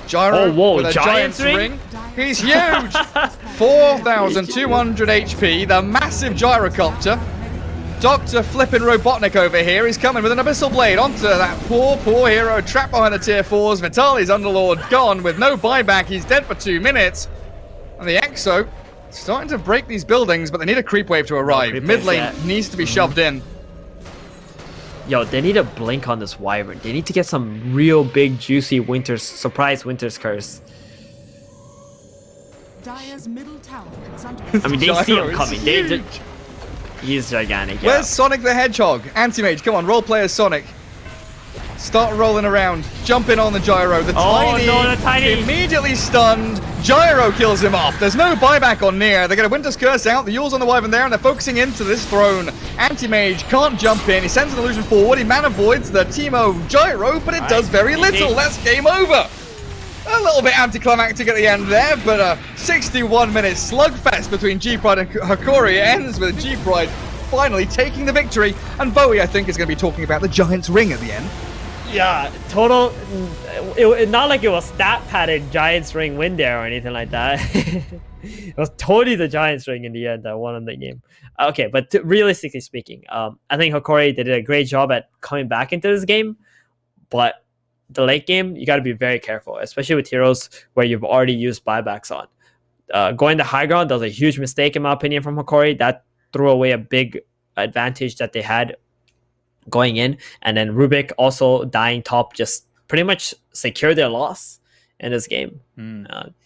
Gyro with a Giant's Ring. He's huge! 4,200 HP, the massive Gyrocopter. Dr. Flippin' Robotnik over here. He's coming with an Abyssal Blade onto that poor hero trapped behind the tier 4s. Vitali's Underlord gone with no buyback. He's dead for 2 minutes. And the Exo starting to break these buildings, but they need a creep wave to arrive. Mid lane needs to be shoved in. Yo, they need a blink on this Wyvern. They need to get some real big, juicy surprise Winter's Curse. Dire's middle tower is under I mean, they see him coming. He's gigantic. Where's Sonic the Hedgehog? Anti-Mage, come on, role player Sonic. Start rolling around. Jump in on the gyro. The tiny immediately stunned. Gyro kills him off. There's no buyback on Nier. They get a Winter's Curse out. The Yule's on the Wyvern there, and they're focusing into this throne. Anti-Mage can't jump in. He sends an illusion forward. He mana voids the Teemo gyro, but it does very little. That's game over. A little bit anticlimactic at the end there, but a 61-minute slugfest between G-Pride and Hokori ends with G-Pride finally taking the victory. And Bowie, I think, is going to be talking about the Giant's Ring at the end. Yeah, total. Not like it was stat padded Giants Ring win there or anything like that. It was totally the Giants Ring in the end that won on the game. Okay, but realistically speaking, I think Hokori did a great job at coming back into this game. But the late game, you got to be very careful, especially with heroes where you've already used buybacks on. Going to high ground, that was a huge mistake in my opinion from Hokori. That threw away a big advantage that they had going in, and then Rubik also dying top just pretty much secured their loss in this game.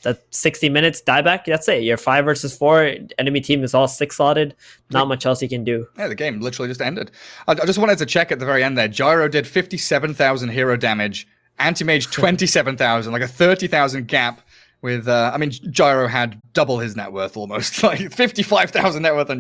That 60 minutes dieback, that's it. You're 5 versus 4. Enemy team is all 6 slotted. Not much else you can do. Yeah, the game literally just ended. I just wanted to check at the very end there. Gyro did 57,000 hero damage. Anti-Mage 27,000, like a 30,000 gap. With, I mean, Gyro had double his net worth almost, like 55,000 net worth on